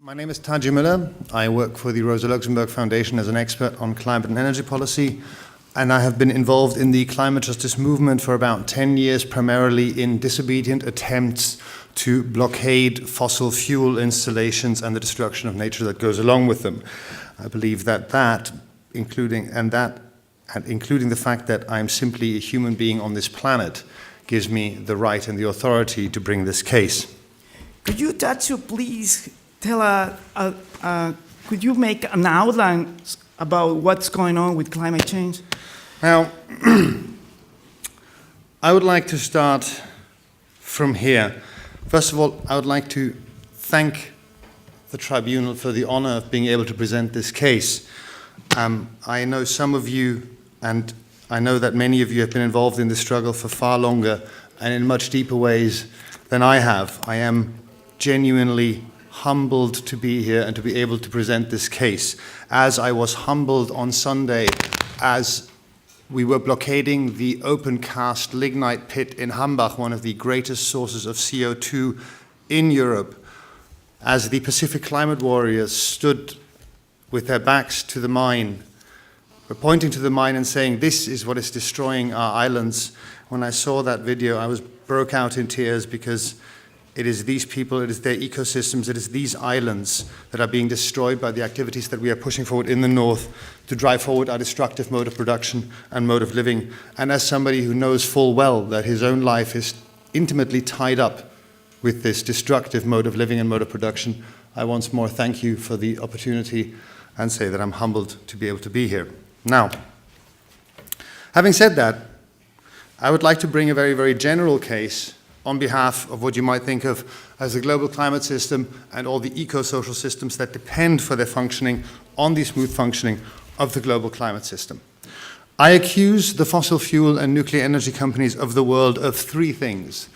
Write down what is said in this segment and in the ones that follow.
My name is Tadzio Mueller. I work for the Rosa Luxemburg Foundation as an expert on climate and energy policy, and I have been involved in the climate justice movement for about 10 years, primarily in disobedient attempts to blockade fossil fuel installations and the destruction of nature that goes along with them. I believe that including the fact that I'm simply a human being on this planet, gives me the right and the authority to bring this case. Could you, Tadzio, please tell could you make an outline about what's going on with climate change? Now, I would like to start from here. First of all, I would like to thank the Tribunal for the honor of being able to present this case. I know some of you, and I know that many of you have been involved in this struggle for far longer and in much deeper ways than I have. I am genuinely humbled to be here and to be able to present this case, as I was humbled on Sunday as we were blockading the open-cast lignite pit in Hambach, one of the greatest sources of CO2 in Europe, as the Pacific climate warriors stood with their backs to the mine, were pointing to the mine and saying, "This is what is destroying our islands." When I saw that video, I broke out in tears, because it is these people, it is their ecosystems, it is these islands that are being destroyed by the activities that we are pushing forward in the north to drive forward our destructive mode of production and mode of living. And as somebody who knows full well that his own life is intimately tied up with this destructive mode of living and mode of production, I once more thank you for the opportunity and say that I'm humbled to be able to be here. Now, having said that, I would like to bring a very, very general case on behalf of what you might think of as the global climate system and all the eco-social systems that depend for their functioning on the smooth functioning of the global climate system. I accuse the fossil fuel and nuclear energy companies of the world of three things.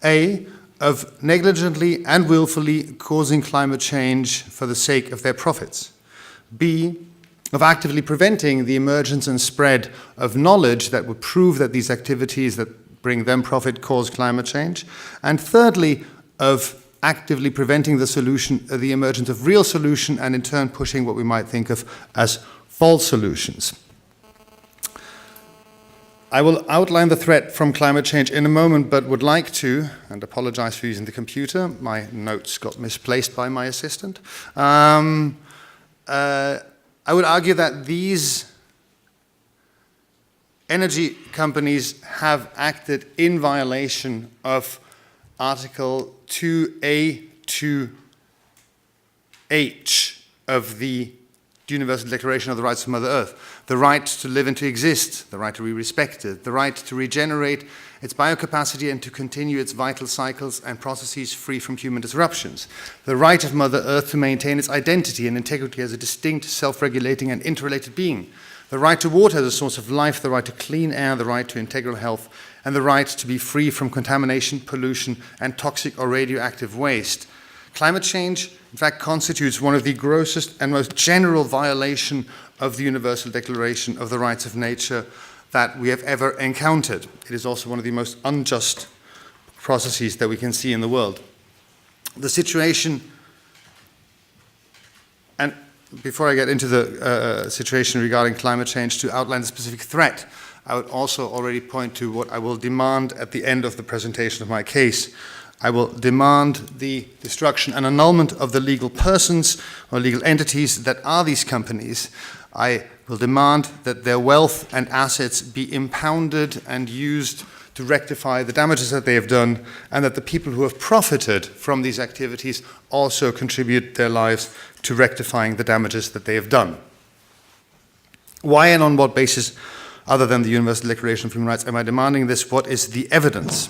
A, of negligently and willfully causing climate change for the sake of their profits. B, of actively preventing the emergence and spread of knowledge that would prove that these activities that bring them profit cause climate change. And thirdly, of actively preventing the emergence of real solution, and in turn pushing what we might think of as false solutions. I will outline the threat from climate change in a moment, but would like to, and apologize for using the computer, my notes got misplaced by my assistant. I would argue that these energy companies have acted in violation of Article 2A to H of the Universal Declaration of the Rights of Mother Earth. The right to live and to exist, the right to be respected, the right to regenerate its biocapacity and to continue its vital cycles and processes free from human disruptions. The right of Mother Earth to maintain its identity and integrity as a distinct, self-regulating and interrelated being. The right to water as a source of life, the right to clean air, the right to integral health, and the right to be free from contamination, pollution, and toxic or radioactive waste. Climate change, in fact, constitutes one of the grossest and most general violation of the Universal Declaration of the Rights of Nature that we have ever encountered. It is also one of the most unjust processes that we can see in the world. The situation, and before I get into the situation regarding climate change, to outline the specific threat, I would also already point to what I will demand at the end of the presentation of my case. I will demand the destruction and annulment of the legal persons or legal entities that are these companies. I will demand that their wealth and assets be impounded and used to rectify the damages that they have done, and that the people who have profited from these activities also contribute their lives to rectifying the damages that they have done. Why and on what basis, other than the Universal Declaration of Human Rights, am I demanding this? What is the evidence?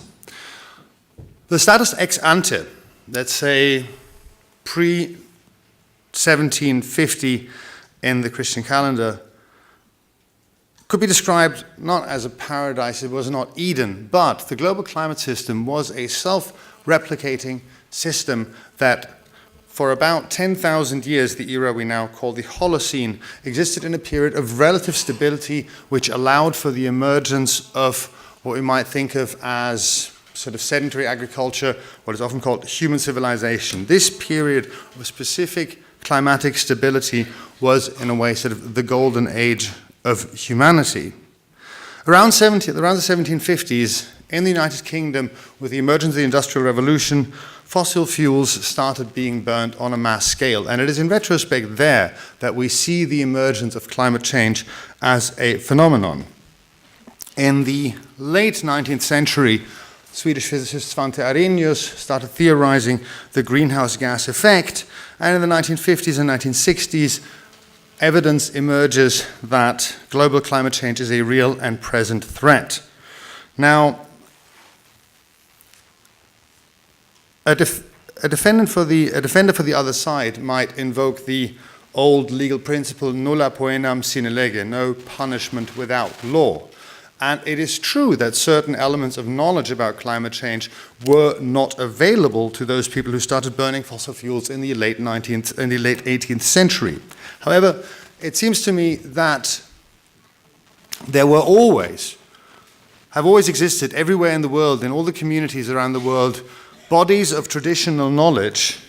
The status ex ante, let's say pre-1750 in the Christian calendar, could be described not as a paradise, it was not Eden, but the global climate system was a self-replicating system that for about 10,000 years, the era we now call the Holocene, existed in a period of relative stability which allowed for the emergence of what we might think of as sort of sedentary agriculture, what is often called human civilization. This period of specific climatic stability was, in a way, sort of the golden age of humanity. Around the 1750s, in the United Kingdom, with the emergence of the Industrial Revolution, fossil fuels started being burnt on a mass scale. And it is in retrospect there that we see the emergence of climate change as a phenomenon. In the late 19th century, Swedish physicist Svante Arrhenius started theorizing the greenhouse gas effect, and in the 1950s and 1960s, evidence emerges that global climate change is a real and present threat. Now, a defender for the other side might invoke the old legal principle nulla poenam sine lege, no punishment without law. And it is true that certain elements of knowledge about climate change were not available to those people who started burning fossil fuels in the late 18th century. However, it seems to me that there have always existed everywhere in the world, in all the communities around the world, bodies of traditional knowledge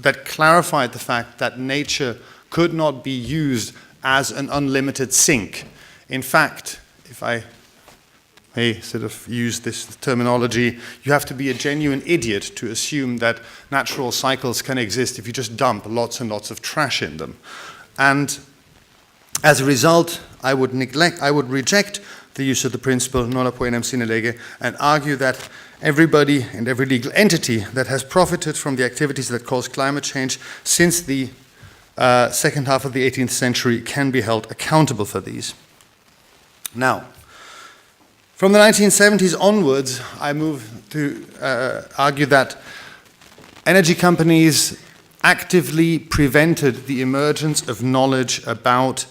that clarified the fact that nature could not be used as an unlimited sink. In fact, if I may sort of use this terminology, you have to be a genuine idiot to assume that natural cycles can exist if you just dump lots and lots of trash in them. And as a result, I would reject the use of the principle nulla poenam sine lege and argue that everybody and every legal entity that has profited from the activities that cause climate change since the second half of the 18th century can be held accountable for these. Now, from the 1970s onwards, I move to argue that energy companies actively prevented the emergence of knowledge about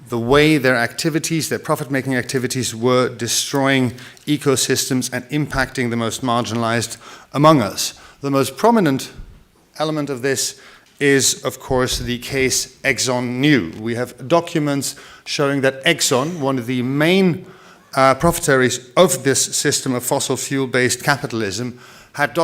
the way their activities, their profit-making activities, were destroying ecosystems and impacting the most marginalized among us. The most prominent element of this is, of course, the case Exxon knew. We have documents showing that Exxon, one of the main profiteers of this system of fossil fuel-based capitalism, had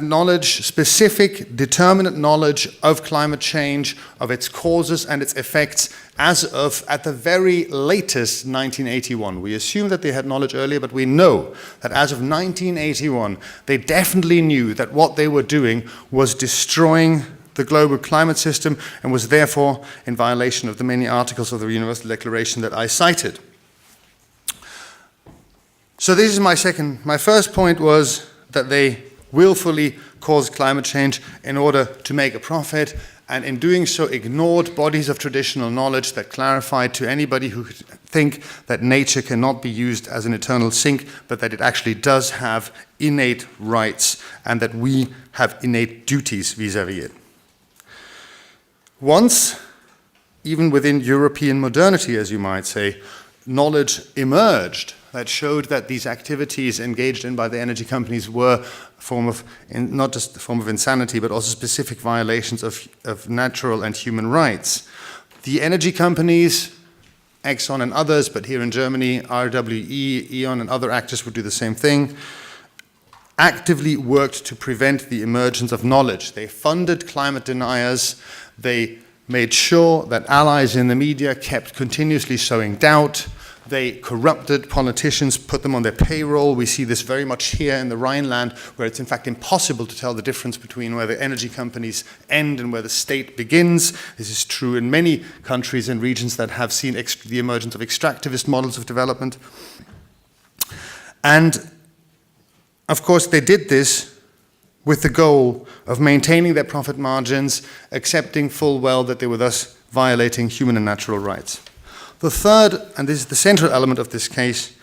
knowledge, specific, determinate knowledge of climate change, of its causes and its effects, as of, at the very latest, 1981. We assume that they had knowledge earlier, but we know that as of 1981, they definitely knew that what they were doing was destroying the global climate system and was therefore in violation of the many articles of the Universal Declaration that I cited. So this is my first point was that they willfully caused climate change in order to make a profit, and in doing so ignored bodies of traditional knowledge that clarified to anybody who could think that nature cannot be used as an eternal sink, but that it actually does have innate rights and that we have innate duties vis-à-vis it. Once, even within European modernity, as you might say, knowledge emerged that showed that these activities engaged in by the energy companies were a form of, not just a form of insanity, but also specific violations of natural and human rights. The energy companies, Exxon and others, but here in Germany, RWE, E.ON and other actors would do the same thing, actively worked to prevent the emergence of knowledge. They funded climate deniers. They made sure that allies in the media kept continuously sowing doubt. They corrupted politicians, put them on their payroll. We see this very much here in the Rhineland, where it's in fact impossible to tell the difference between where the energy companies end and where the state begins. This is true in many countries and regions that have seen the emergence of extractivist models of development. And of course, they did this with the goal of maintaining their profit margins, accepting full well that they were thus violating human and natural rights. The third, and this is the central element of this case,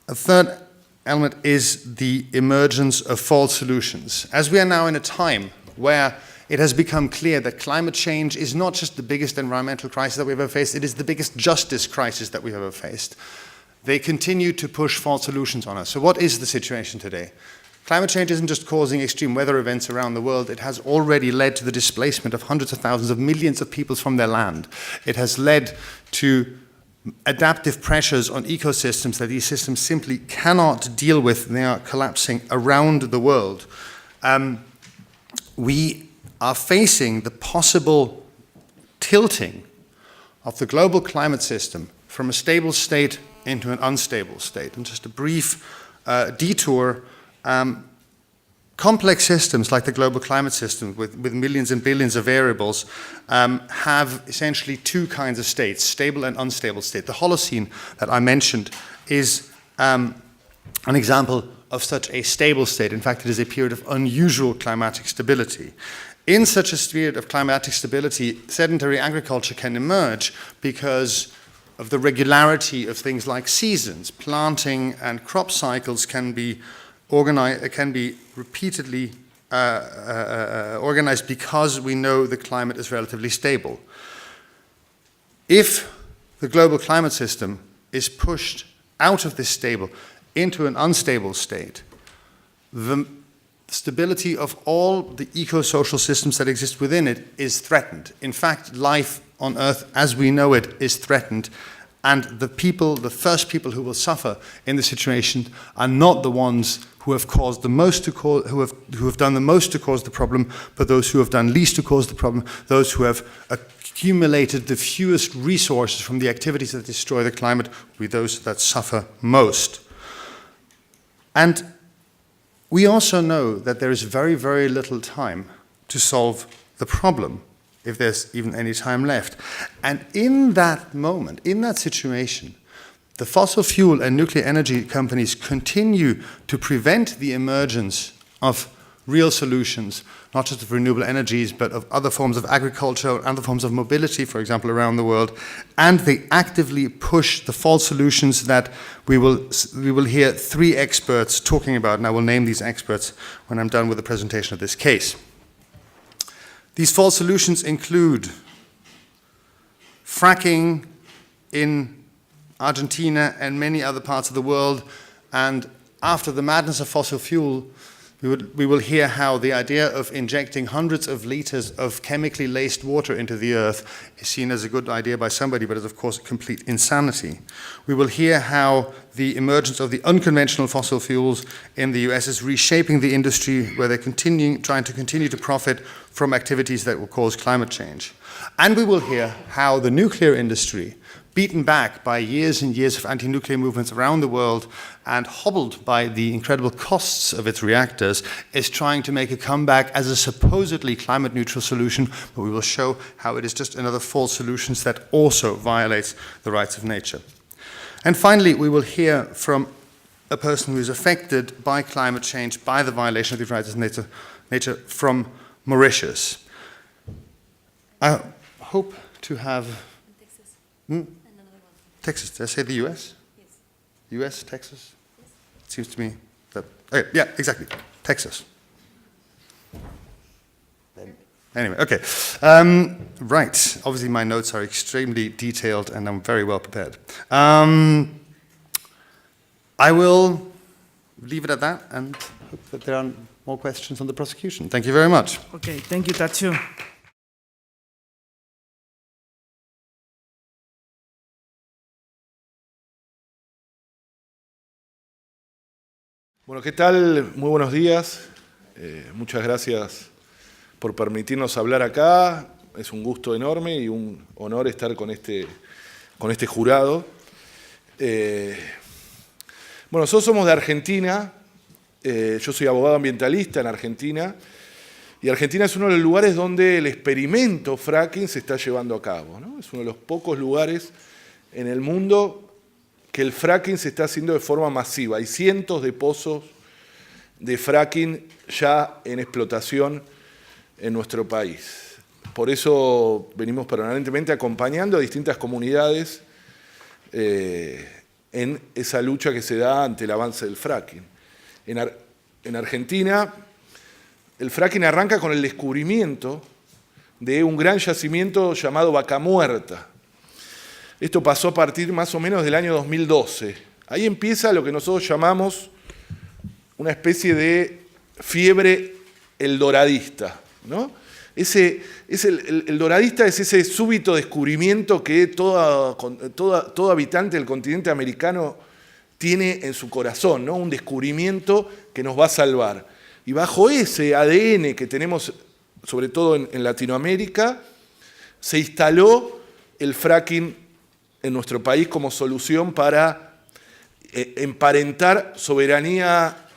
a third element is the emergence of false solutions. As we are now in a time where it has become clear that climate change is not just the biggest environmental crisis that we've ever faced, it is the biggest justice crisis that we've ever faced. They continue to push false solutions on us. So what is the situation today? Climate change isn't just causing extreme weather events around the world. It has already led to the displacement of hundreds of thousands of millions of people from their land. It has led to adaptive pressures on ecosystems that these systems simply cannot deal with, and they are collapsing around the world. We are facing the possible tilting of the global climate system from a stable state into an unstable state. And just a brief detour, complex systems like the global climate system with millions and billions of variables have essentially two kinds of states, stable and unstable state. The Holocene that I mentioned is an example of such a stable state. In fact, it is a period of unusual climatic stability. In such a period of climatic stability, sedentary agriculture can emerge because of the regularity of things like seasons. Planting and crop cycles can be repeatedly organized because we know the climate is relatively stable. If the global climate system is pushed out of this stable into an unstable state, the stability of all the eco-social systems that exist within it is threatened. In fact, life on Earth as we know it is threatened, and the first people who will suffer in this situation are not the ones who have caused the most who have done the most to cause the problem, but those who have done least to cause the problem, those who have accumulated the fewest resources from the activities that destroy the climate, will be those that suffer most. And we also know that there is very, very little time to solve the problem, if there's even any time left. And in that moment, in that situation, the fossil fuel and nuclear energy companies continue to prevent the emergence of real solutions, not just of renewable energies, but of other forms of agriculture, other forms of mobility, for example, around the world. And they actively push the false solutions that we will hear three experts talking about, and I will name these experts when I'm done with the presentation of this case. These false solutions include fracking in Argentina and many other parts of the world, and after the madness of fossil fuel, we will hear how the idea of injecting hundreds of liters of chemically laced water into the earth is seen as a good idea by somebody, but is of course complete insanity. We will hear how the emergence of the unconventional fossil fuels in the US is reshaping the industry, where they're trying to continue to profit from activities that will cause climate change. And we will hear how the nuclear industry, beaten back by years and years of anti-nuclear movements around the world and hobbled by the incredible costs of its reactors, is trying to make a comeback as a supposedly climate-neutral solution, but we will show how it is just another false solution that also violates the rights of nature. And finally, we will hear from a person who is affected by climate change, by the violation of the rights of nature from Mauritius. I hope to have... Texas, did I say the US? Yes. US, Texas? Yes. It seems to me that, okay, yeah, exactly, Texas. Anyway, okay. Right, obviously my notes are extremely detailed and I'm very well prepared. I will leave it at that and hope that there are more questions on the prosecution. Thank you very much. Okay, thank you, Tadzio. Bueno, ¿qué tal? Muy buenos días. Muchas gracias por permitirnos hablar acá. Es un gusto enorme y un honor estar con este jurado. Bueno, nosotros somos de Argentina. Yo soy abogado ambientalista en Argentina. Y Argentina es uno de los lugares donde el experimento fracking se está llevando a cabo, ¿no? Es uno de los pocos lugares en el mundo que el fracking se está haciendo de forma masiva. Hay cientos de pozos de fracking ya en explotación en nuestro país. Por eso venimos permanentemente acompañando a distintas comunidades en esa lucha que se da ante el avance del fracking. En Argentina, el fracking arranca con el descubrimiento de un gran yacimiento llamado Vaca Muerta. Esto pasó a partir más o menos del año 2012. Ahí empieza lo que nosotros llamamos una especie de fiebre eldoradista, ¿no? El doradista es ese súbito descubrimiento que todo habitante del continente americano tiene en su corazón, ¿no? Un descubrimiento que nos va a salvar. Y bajo ese ADN que tenemos, sobre todo en Latinoamérica, se instaló el fracking en nuestro país como solución para emparentar soberanía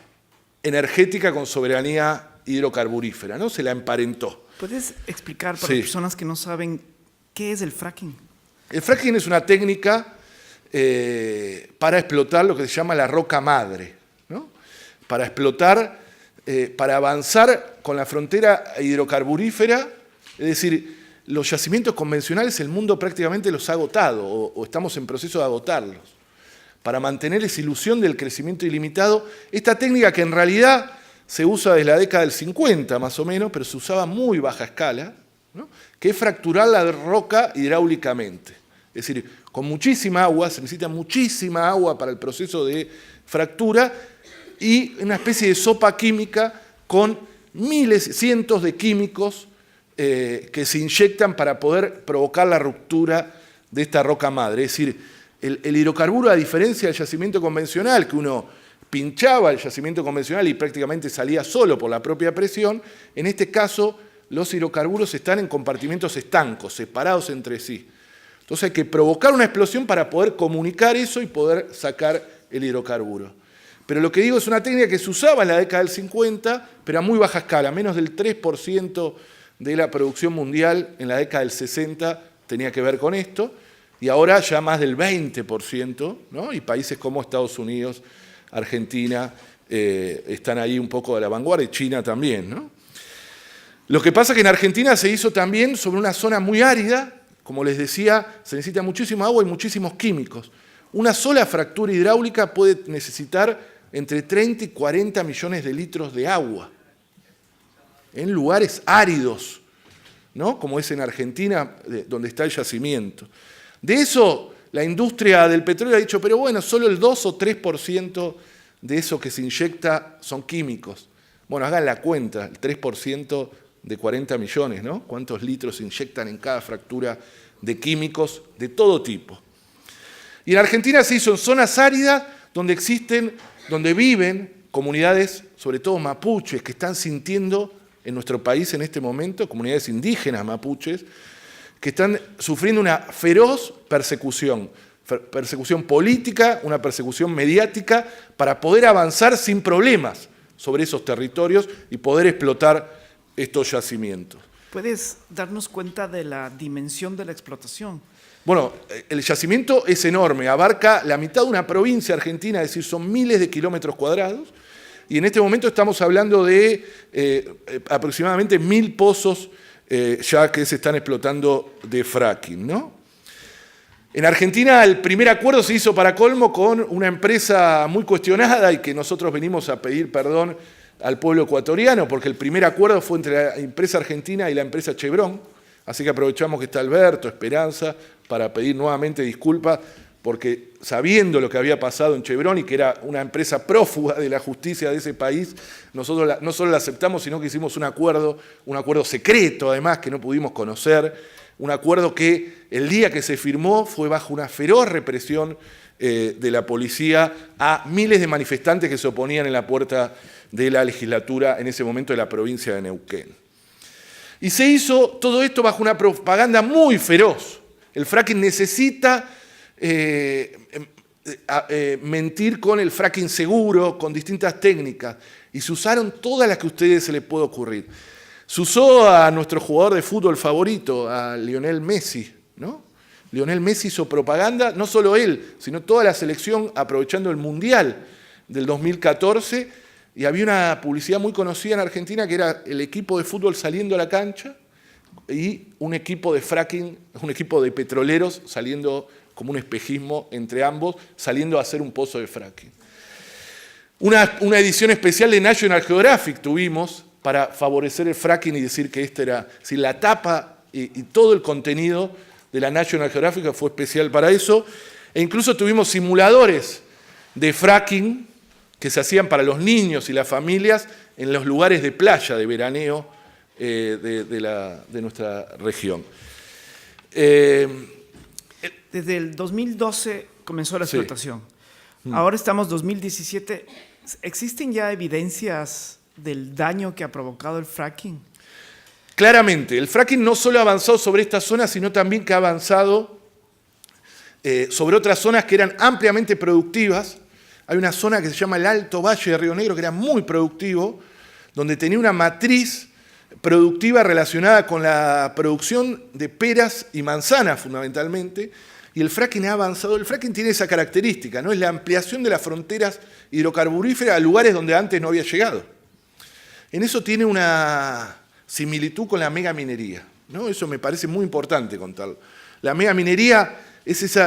energética con soberanía hidrocarburífera, ¿no? Se la emparentó. ¿Puedes explicar para Sí. personas que no saben qué es el fracking? El fracking es una técnica para explotar lo que se llama la roca madre, ¿no? Para explotar, para avanzar con la frontera hidrocarburífera, es decir, los yacimientos convencionales el mundo prácticamente los ha agotado o estamos en proceso de agotarlos. Para mantener esa ilusión del crecimiento ilimitado, esta técnica que en realidad se usa desde la década del 50 más o menos, pero se usaba a muy baja escala, ¿no? Que es fracturar la roca hidráulicamente. Es decir, con muchísima agua, se necesita muchísima agua para el proceso de fractura y una especie de sopa química con miles, cientos de químicos que se inyectan para poder provocar la ruptura de esta roca madre. Es decir, el hidrocarburo, a diferencia del yacimiento convencional, que uno pinchaba el yacimiento convencional y prácticamente salía solo por la propia presión, en este caso los hidrocarburos están en compartimentos estancos, separados entre sí. Entonces hay que provocar una explosión para poder comunicar eso y poder sacar el hidrocarburo. Pero lo que digo es una técnica que se usaba en la década del 50, pero a muy baja escala, menos del 3% de la producción mundial en la década del 60 tenía que ver con esto, y ahora ya más del 20%, ¿no? Y países como Estados Unidos, Argentina, están ahí un poco a la vanguardia, y China también, ¿no? Lo que pasa es que en Argentina se hizo también sobre una zona muy árida, como les decía, se necesita muchísima agua y muchísimos químicos. Una sola fractura hidráulica puede necesitar entre 30 y 40 millones de litros de agua en lugares áridos, ¿no? Como es en Argentina, donde está el yacimiento. De eso, la industria del petróleo ha dicho, pero bueno, solo el 2 o 3% de eso que se inyecta son químicos. Bueno, hagan la cuenta, el 3% de 40 millones, ¿no? ¿Cuántos litros se inyectan en cada fractura de químicos de todo tipo? Y en Argentina se hizo en zonas áridas donde viven comunidades, sobre todo mapuches, que están sintiendo en nuestro país en este momento, comunidades indígenas mapuches, que están sufriendo una feroz persecución política, una persecución mediática, para poder avanzar sin problemas sobre esos territorios y poder explotar estos yacimientos. ¿Puedes darnos cuenta de la dimensión de la explotación? Bueno, el yacimiento es enorme, abarca la mitad de una provincia argentina, es decir, son miles de kilómetros cuadrados, y en este momento estamos hablando de aproximadamente 1000 pozos ya que se están explotando de fracking, ¿no? En Argentina el primer acuerdo se hizo para colmo con una empresa muy cuestionada y que nosotros venimos a pedir perdón al pueblo ecuatoriano, porque el primer acuerdo fue entre la empresa argentina y la empresa Chevron, así que aprovechamos que está Alberto, Esperanza, para pedir nuevamente disculpas, porque sabiendo lo que había pasado en Chevron y que era una empresa prófuga de la justicia de ese país, nosotros no solo la aceptamos, sino que hicimos un acuerdo secreto además, que no pudimos conocer, un acuerdo que el día que se firmó fue bajo una feroz represión de la policía a miles de manifestantes que se oponían en la puerta de la legislatura en ese momento de la provincia de Neuquén. Y se hizo todo esto bajo una propaganda muy feroz. El fracking necesita mentir con el fracking seguro, con distintas técnicas, y se usaron todas las que a ustedes se les puede ocurrir. Se usó a nuestro jugador de fútbol favorito, a Lionel Messi, ¿no? Lionel Messi hizo propaganda, no solo él, sino toda la selección aprovechando el Mundial del 2014, y había una publicidad muy conocida en Argentina que era el equipo de fútbol saliendo a la cancha y un equipo de fracking, un equipo de petroleros saliendo como un espejismo entre ambos, saliendo a hacer un pozo de fracking. Una edición especial de National Geographic tuvimos para favorecer el fracking y decir que esta era, si la tapa y todo el contenido de la National Geographic fue especial para eso, e incluso tuvimos simuladores de fracking que se hacían para los niños y las familias en los lugares de playa de veraneo de nuestra región. Desde el 2012 comenzó la Sí. explotación. Ahora estamos en 2017. ¿Existen ya evidencias del daño que ha provocado el fracking? Claramente, el fracking no solo ha avanzado sobre esta zona, sino también que ha avanzado sobre otras zonas que eran ampliamente productivas. Hay una zona que se llama el Alto Valle de Río Negro, que era muy productivo, donde tenía una matriz productiva relacionada con la producción de peras y manzanas, fundamentalmente, y el fracking ha avanzado. El fracking tiene esa característica, ¿no? Es la ampliación de las fronteras hidrocarburíferas a lugares donde antes no había llegado. En eso tiene una similitud con la megaminería, ¿no? Eso me parece muy importante contarlo. La megaminería es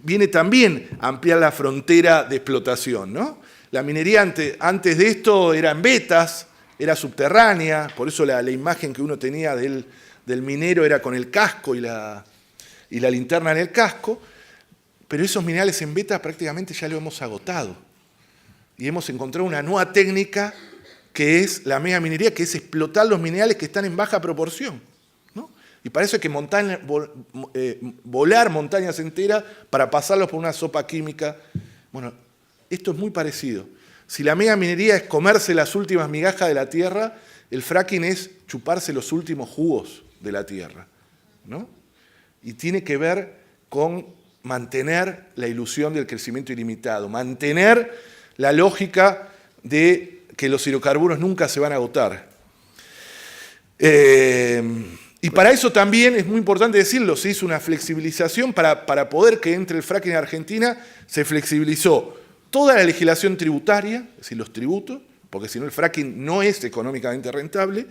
viene también a ampliar la frontera de explotación, ¿no? La minería antes de esto era en vetas, era subterránea, por eso la imagen que uno tenía del minero era con el casco y la linterna en el casco, pero esos minerales en vetas prácticamente ya lo hemos agotado. Y hemos encontrado una nueva técnica que es la megaminería, que es explotar los minerales que están en baja proporción, ¿no? Y para eso hay que volar montañas enteras para pasarlos por una sopa química. Bueno, esto es muy parecido. Si la megaminería es comerse las últimas migajas de la tierra, el fracking es chuparse los últimos jugos de la tierra, ¿no? Y tiene que ver con mantener la ilusión del crecimiento ilimitado, mantener la lógica de que los hidrocarburos nunca se van a agotar. Y para eso también es muy importante decirlo, se hizo una flexibilización para poder que entre el fracking en Argentina, se flexibilizó toda la legislación tributaria, es decir, los tributos, porque si no el fracking no es económicamente rentable,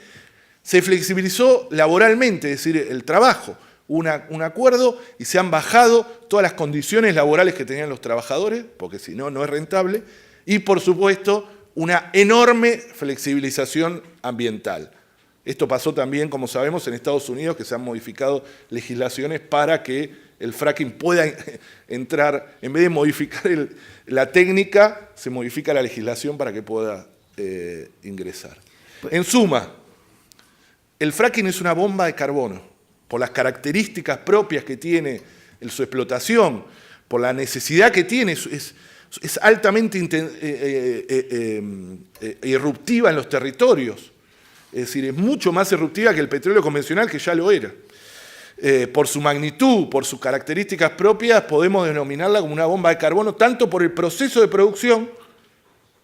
se flexibilizó laboralmente, es decir, el trabajo, un acuerdo y se han bajado todas las condiciones laborales que tenían los trabajadores, porque si no, no es rentable, y por supuesto, una enorme flexibilización ambiental. Esto pasó también, como sabemos, en Estados Unidos, que se han modificado legislaciones para que el fracking pueda entrar, en vez de modificar la técnica, se modifica la legislación para que pueda ingresar. En suma, el fracking es una bomba de carbono, por las características propias que tiene su explotación, por la necesidad que tiene, es altamente irruptiva en los territorios. Es decir, es mucho más irruptiva que el petróleo convencional, que ya lo era. Por su magnitud, por sus características propias, podemos denominarla como una bomba de carbono, tanto por el proceso de producción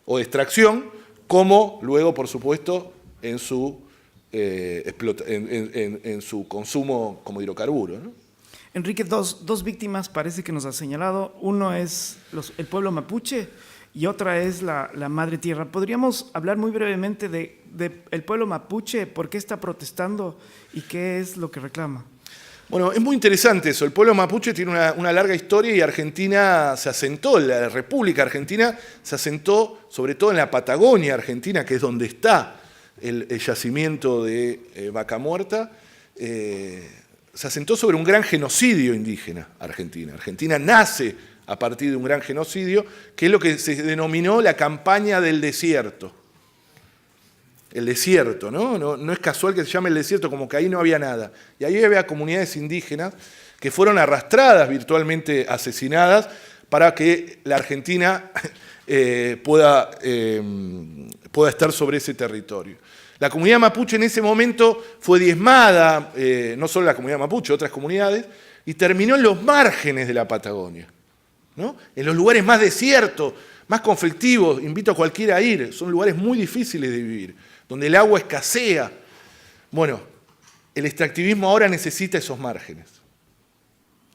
o de extracción, como luego, por supuesto, en su consumo como hidrocarburo, ¿no? Enrique, dos víctimas parece que nos ha señalado. Uno es el pueblo mapuche y otra es la madre tierra. ¿Podríamos hablar muy brevemente del pueblo mapuche? ¿Por qué está protestando y qué es lo que reclama? Bueno, es muy interesante eso. El pueblo mapuche tiene una larga historia y Argentina se asentó, la República Argentina se asentó sobre todo en la Patagonia Argentina, que es donde está el yacimiento de Vaca Muerta. Se asentó sobre un gran genocidio indígena Argentina. Argentina nace a partir de un gran genocidio, que es lo que se denominó la campaña del desierto. El desierto, ¿no? No es casual que se llame el desierto, como que ahí no había nada. Y ahí había comunidades indígenas que fueron arrastradas, virtualmente asesinadas, para que la Argentina pueda estar sobre ese territorio. La comunidad mapuche en ese momento fue diezmada, no solo la comunidad mapuche, otras comunidades, y terminó en los márgenes de la Patagonia, ¿no? En los lugares más desiertos, más conflictivos, invito a cualquiera a ir, son lugares muy difíciles de vivir, donde el agua escasea. Bueno, el extractivismo ahora necesita esos márgenes.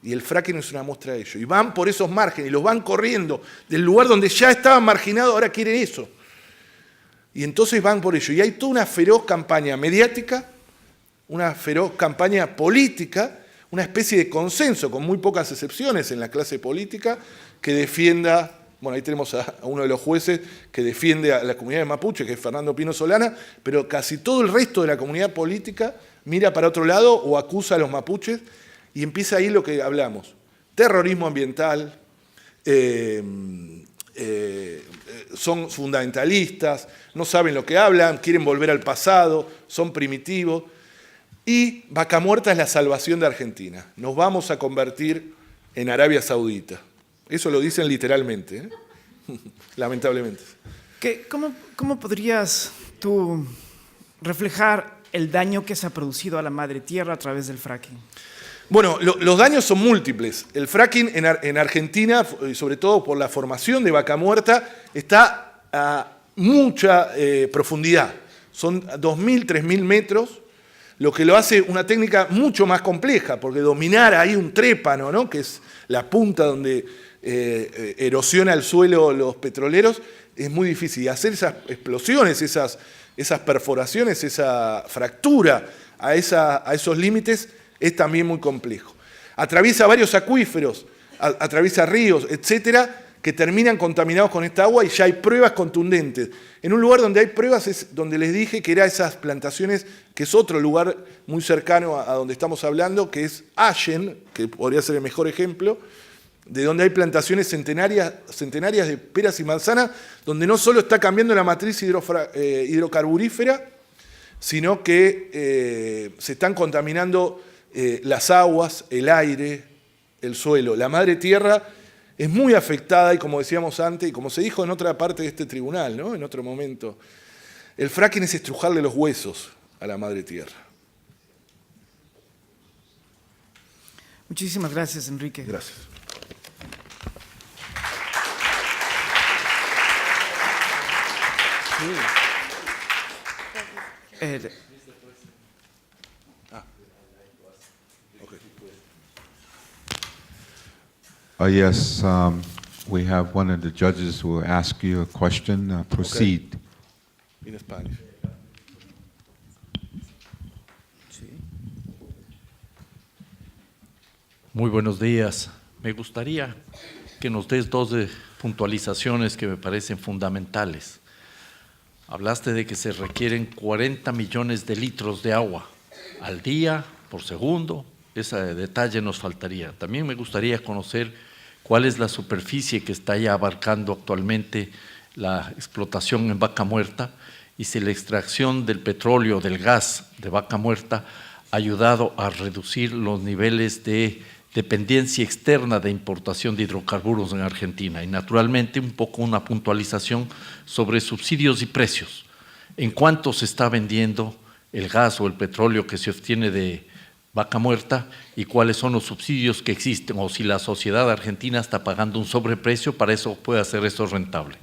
Y el fracking es una muestra de ello. Y van por esos márgenes, y los van corriendo del lugar donde ya estaban marginados, ahora quieren eso. Y entonces van por ello. Y hay toda una feroz campaña mediática, una feroz campaña política, una especie de consenso, con muy pocas excepciones en la clase política, que defienda, bueno, ahí tenemos a uno de los jueces que defiende a la comunidad de mapuche, que es Fernando Pino Solana, pero casi todo el resto de la comunidad política mira para otro lado o acusa a los mapuches, y empieza ahí lo que hablamos: terrorismo ambiental, son fundamentalistas, no saben lo que hablan, quieren volver al pasado, son primitivos. Y Vaca Muerta es la salvación de Argentina. Nos vamos a convertir en Arabia Saudita. Eso lo dicen literalmente, ¿eh? Lamentablemente. ¿Cómo podrías tú reflejar el daño que se ha producido a la madre tierra a través del fracking? Bueno, los daños son múltiples. El fracking en Argentina, y sobre todo por la formación de Vaca Muerta, está a mucha profundidad. Son 2.000, 3.000 metros, lo que lo hace una técnica mucho más compleja, porque dominar ahí un trépano, ¿no?, que es la punta donde erosiona el suelo los petroleros, es muy difícil. Y hacer esas explosiones, esas perforaciones, esa fractura a esos límites es también muy complejo. Atraviesa varios acuíferos, atraviesa ríos, etcétera, que terminan contaminados con esta agua y ya hay pruebas contundentes. En un lugar donde hay pruebas es donde les dije que era esas plantaciones, que es otro lugar muy cercano a donde estamos hablando, que es Allen, que podría ser el mejor ejemplo, de donde hay plantaciones centenarias de peras y manzanas, donde no solo está cambiando la matriz hidrocarburífera, sino que se están contaminando las aguas, el aire, el suelo. La madre tierra es muy afectada y, como decíamos antes, y como se dijo en otra parte de este tribunal, ¿no?, en otro momento, el fracking es estrujarle los huesos a la madre tierra. Muchísimas gracias, Enrique. Gracias. Yes, we have one of the judges who will ask you a question. Proceed. Okay. In Spanish. Muy buenos días. Me gustaría que nos des dos puntualizaciones que me parecen fundamentales. Hablaste de que se requieren 40 millones de litros de agua al día, por segundo. Ese detalle nos faltaría. También me gustaría conocer cuál es la superficie que está ya abarcando actualmente la explotación en Vaca Muerta y si la extracción del petróleo, del gas de Vaca Muerta ha ayudado a reducir los niveles de dependencia externa de importación de hidrocarburos en Argentina. Y naturalmente un poco una puntualización sobre subsidios y precios. ¿En cuánto se está vendiendo el gas o el petróleo que se obtiene de Vaca Muerta y cuáles son los subsidios que existen o si la sociedad argentina está pagando un sobreprecio para eso puede hacer eso rentable?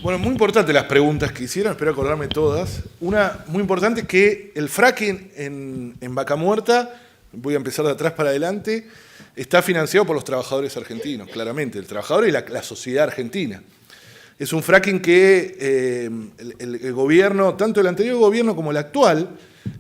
Bueno, muy importante las preguntas que hicieron, espero acordarme todas. Una muy importante es que el fracking en Vaca Muerta, voy a empezar de atrás para adelante, está financiado por los trabajadores argentinos, claramente, el trabajador y la sociedad argentina. Es un fracking que el gobierno, tanto el anterior gobierno como el actual,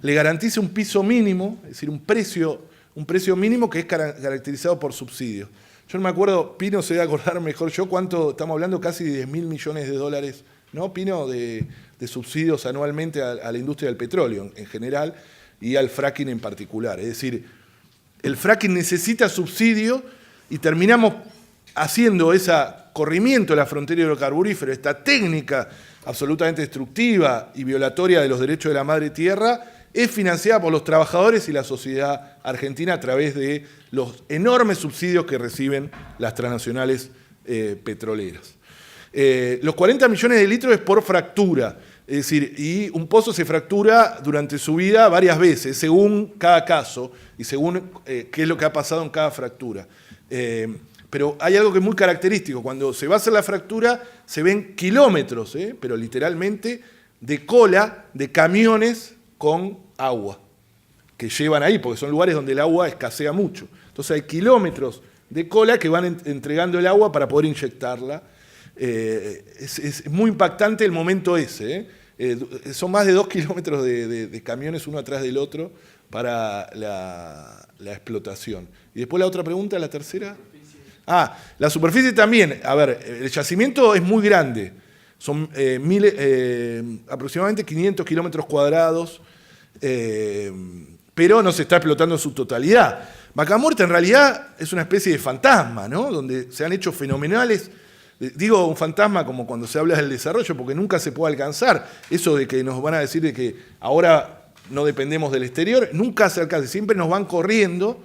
le garantiza un piso mínimo, es decir, un precio mínimo que es caracterizado por subsidios. Yo no me acuerdo, Pino se debe acordar mejor yo, cuánto estamos hablando, casi de 10.000 millones de dólares, ¿no, Pino?, de subsidios anualmente a la industria del petróleo en general y al fracking en particular. Es decir, el fracking necesita subsidio y terminamos haciendo ese corrimiento de la frontera hidrocarburífera, esta técnica absolutamente destructiva y violatoria de los derechos de la madre tierra, es financiada por los trabajadores y la sociedad argentina a través de los enormes subsidios que reciben las transnacionales petroleras. Los 40 millones de litros es por fractura, es decir, y un pozo se fractura durante su vida varias veces, según cada caso y según qué es lo que ha pasado en cada fractura. Pero hay algo que es muy característico, cuando se va a hacer la fractura se ven kilómetros, pero literalmente, de cola de camiones con agua que llevan ahí, porque son lugares donde el agua escasea mucho. Entonces hay kilómetros de cola que van entregando el agua para poder inyectarla. Es muy impactante el momento ese. Son más de 2 kilómetros de camiones uno atrás del otro para la explotación. Y después la otra pregunta, la tercera. La superficie también. A ver, el yacimiento es muy grande. Son aproximadamente 500 kilómetros cuadrados, pero no se está explotando en su totalidad. Vaca Muerta en realidad es una especie de fantasma, ¿no?, donde se han hecho fenomenales Digo un fantasma como cuando se habla del desarrollo, porque nunca se puede alcanzar. Eso de que nos van a decir de que ahora no dependemos del exterior, nunca se alcanza. Siempre nos van corriendo,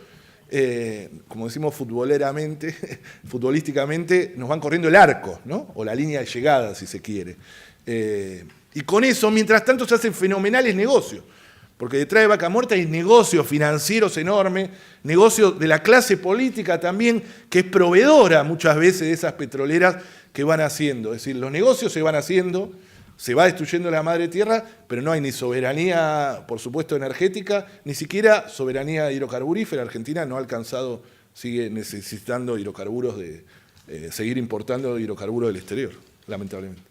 como decimos futbolísticamente, nos van corriendo el arco, ¿no? O la línea de llegada, si se quiere. Y con eso, mientras tanto, se hacen fenomenales negocios. Porque detrás de Vaca Muerta hay negocios financieros enormes, negocios de la clase política también, que es proveedora muchas veces de esas petroleras que van haciendo. Es decir, los negocios se van haciendo, se va destruyendo la madre tierra, pero no hay ni soberanía, por supuesto, energética, ni siquiera soberanía hidrocarburífera. Argentina no ha alcanzado, sigue necesitando hidrocarburos, seguir importando hidrocarburos del exterior, lamentablemente.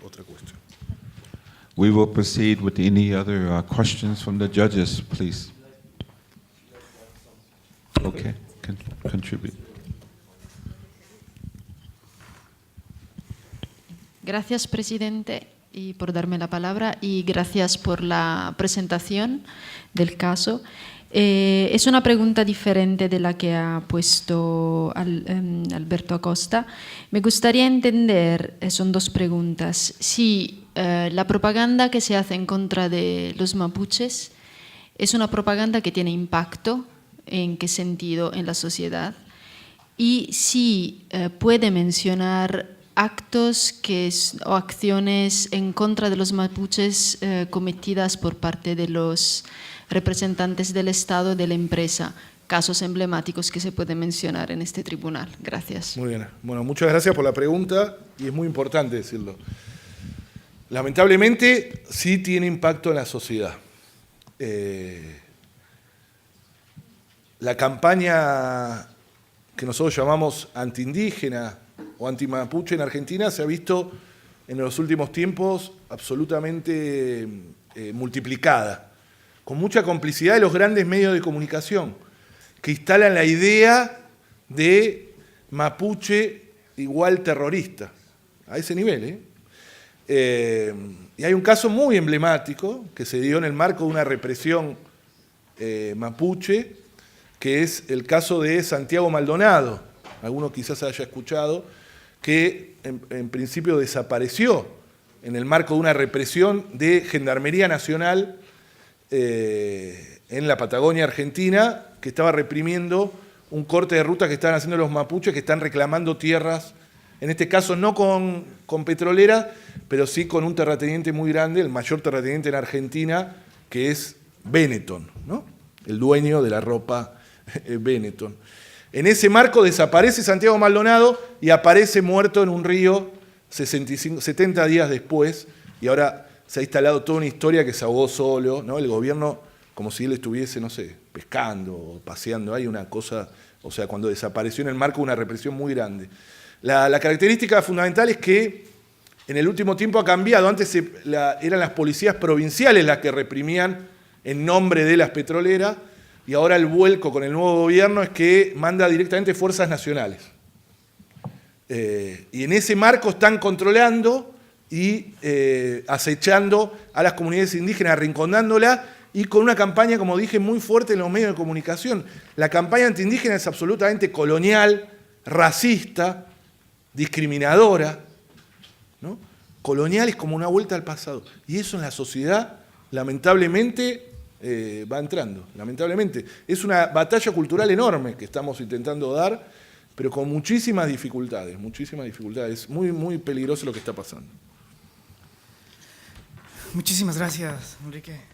Otra cuestión. We will proceed with any other questions from the judges, please. Okay, contribute. Gracias, presidente, y por darme la palabra, y gracias por la presentación del caso. Es una pregunta diferente de la que ha puesto Alberto Acosta. Me gustaría entender, son dos preguntas, si la propaganda que se hace en contra de los mapuches es una propaganda que tiene impacto, en qué sentido en la sociedad, y si puede mencionar actos o acciones en contra de los mapuches cometidas por parte de los representantes del Estado, de la empresa, casos emblemáticos que se pueden mencionar en este tribunal. Gracias. Muy bien. Bueno, muchas gracias por la pregunta y es muy importante decirlo. Lamentablemente, sí tiene impacto en la sociedad. La campaña que nosotros llamamos antiindígena o antimapuche en Argentina se ha visto en los últimos tiempos absolutamente multiplicada, con mucha complicidad de los grandes medios de comunicación, que instalan la idea de mapuche igual terrorista, a ese nivel. Y hay un caso muy emblemático que se dio en el marco de una represión mapuche, que es el caso de Santiago Maldonado, alguno quizás haya escuchado, que en principio desapareció en el marco de una represión de Gendarmería Nacional en la Patagonia Argentina, que estaba reprimiendo un corte de ruta que estaban haciendo los mapuches, que están reclamando tierras, en este caso no con petrolera, pero sí con un terrateniente muy grande, el mayor terrateniente en Argentina, que es Benetton, ¿no? El dueño de la ropa Benetton. En ese marco desaparece Santiago Maldonado y aparece muerto en un río 70 días después, y ahora se ha instalado toda una historia que se ahogó solo, ¿no? El gobierno, como si él estuviese, no sé, pescando o paseando. Hay una cosa, o sea, cuando desapareció en el marco de una represión muy grande. La característica fundamental es que en el último tiempo ha cambiado. Antes eran las policías provinciales las que reprimían en nombre de las petroleras, y ahora el vuelco con el nuevo gobierno es que manda directamente fuerzas nacionales. Y en ese marco están controlando y acechando a las comunidades indígenas, arrinconándolas, y con una campaña, como dije, muy fuerte en los medios de comunicación. La campaña antiindígena es absolutamente colonial, racista, discriminadora, ¿no? Colonial es como una vuelta al pasado. Y eso en la sociedad, lamentablemente, va entrando. Lamentablemente. Es una batalla cultural enorme que estamos intentando dar, pero con muchísimas dificultades, muchísimas dificultades. Muy, muy peligroso lo que está pasando. Muchísimas gracias, Enrique.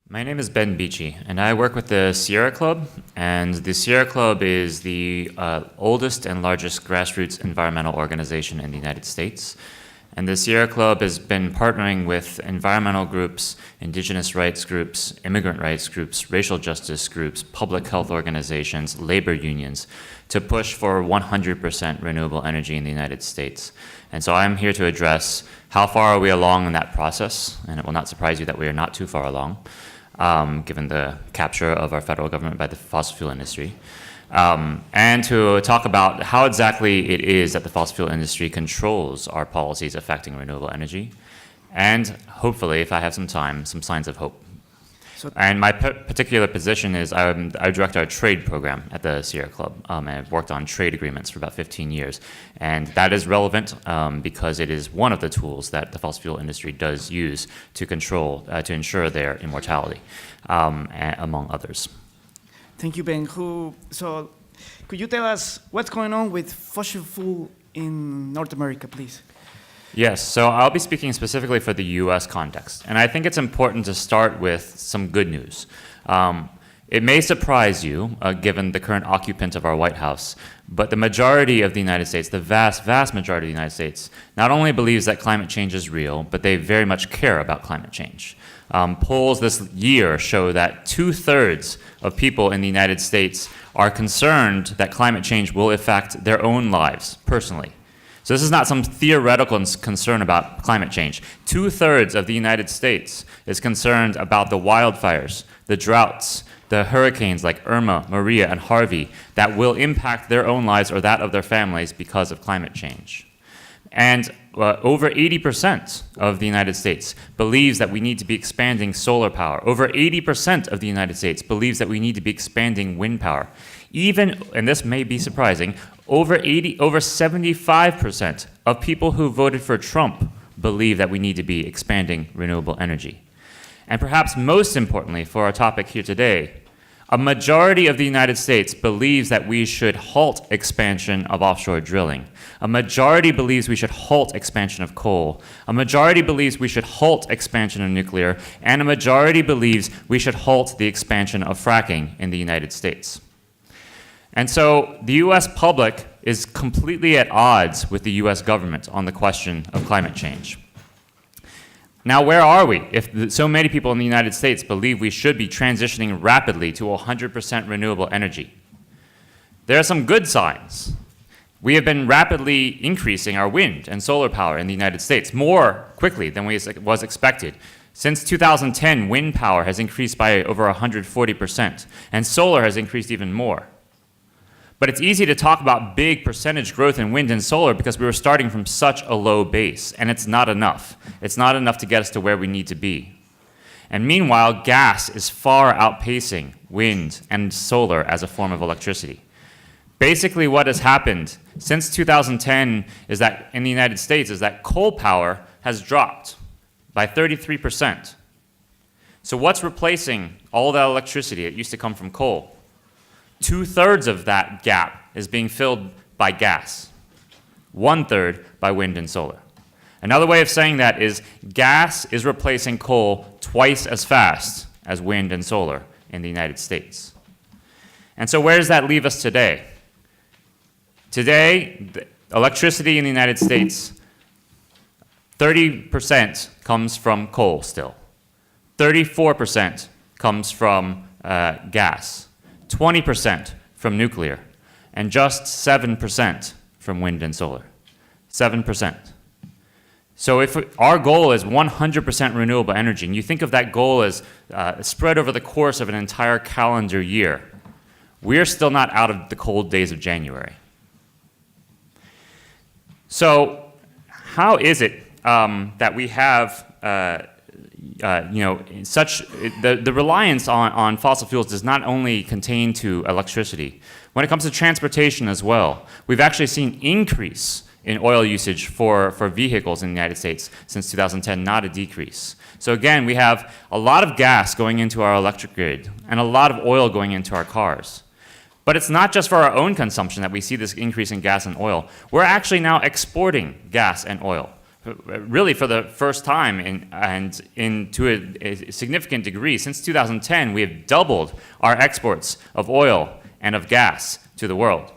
My name is Beachy, and I work with the Sierra Club, and the Sierra Club is the oldest and largest grassroots environmental organization in the United States. And the Sierra Club has been partnering with environmental groups, indigenous rights groups, immigrant rights groups, racial justice groups, public health organizations, labor unions, to push for 100% renewable energy in the United States. And so I'm here to address how far are we along in that process, and it will not surprise you that we are not too far along, given the capture of our federal government by the fossil fuel industry. and to talk about how exactly it is that the fossil fuel industry controls our policies affecting renewable energy, and hopefully, if I have some time, some signs of hope. And my particular position is I direct our trade program at the Sierra Club, and I've worked on trade agreements for about 15 years. And that is relevant because it is one of the tools that the fossil fuel industry does use to control, to ensure their immortality, among others. Thank you, Ben. So, could you tell us what's going on with fossil fuel in North America, please? Yes, so I'll be speaking specifically for the US context. And I think it's important to start with some good news. It may surprise you, given the current occupant of our White House, but the majority of the United States, the vast, vast majority of the United States, not only believes that climate change is real, but they very much care about climate change. Polls this year show that 2/3 of people in the United States are concerned that climate change will affect their own lives personally. So this is not some theoretical concern about climate change. 2/3 of the United States is concerned about the wildfires, the droughts, the hurricanes like Irma, Maria, and Harvey that will impact their own lives or that of their families because of climate change. And over 80% of the United States believes that we need to be expanding solar power. Over 80% of the United States believes that we need to be expanding wind power. Even, and this may be surprising, over 75% of people who voted for Trump believe that we need to be expanding renewable energy. And perhaps most importantly for our topic here today, a majority of the United States believes that we should halt expansion of offshore drilling. A majority believes we should halt expansion of coal. A majority believes we should halt expansion of nuclear. And a majority believes we should halt the expansion of fracking in the United States. And so the US public is completely at odds with the US government on the question of climate change. Now, where are we if so many people in the United States believe we should be transitioning rapidly to 100% renewable energy? There are some good signs. We have been rapidly increasing our wind and solar power in the United States more quickly than was expected. Since 2010, wind power has increased by over 140%, and solar has increased even more. But it's easy to talk about big percentage growth in wind and solar because we were starting from such a low base, and it's not enough. It's not enough to get us to where we need to be. And meanwhile, gas is far outpacing wind and solar as a form of electricity. Basically, what has happened since 2010 is that in the United States is that coal power has dropped by 33%. So what's replacing all that electricity that used to come from coal? 2/3 of that gap is being filled by gas, 1/3 by wind and solar. Another way of saying that is gas is replacing coal twice as fast as wind and solar in the United States. And so where does that leave us today? Today, the electricity in the United States, 30% comes from coal still. 34% comes from gas. 20% from nuclear, and just 7% from wind and solar. 7%. So if our goal is 100% renewable energy, and you think of that goal as spread over the course of an entire calendar year, we're still not out of the cold days of January. So how is it that we have the reliance on fossil fuels does not only contain to electricity. When it comes to transportation as well, we've actually seen increase in oil usage for vehicles in the United States since 2010, not a decrease. So again, we have a lot of gas going into our electric grid and a lot of oil going into our cars. But it's not just for our own consumption that we see this increase in gas and oil. We're actually now exporting gas and oil. Really for the first time to a significant degree. Since 2010, we have doubled our exports of oil and of gas to the world.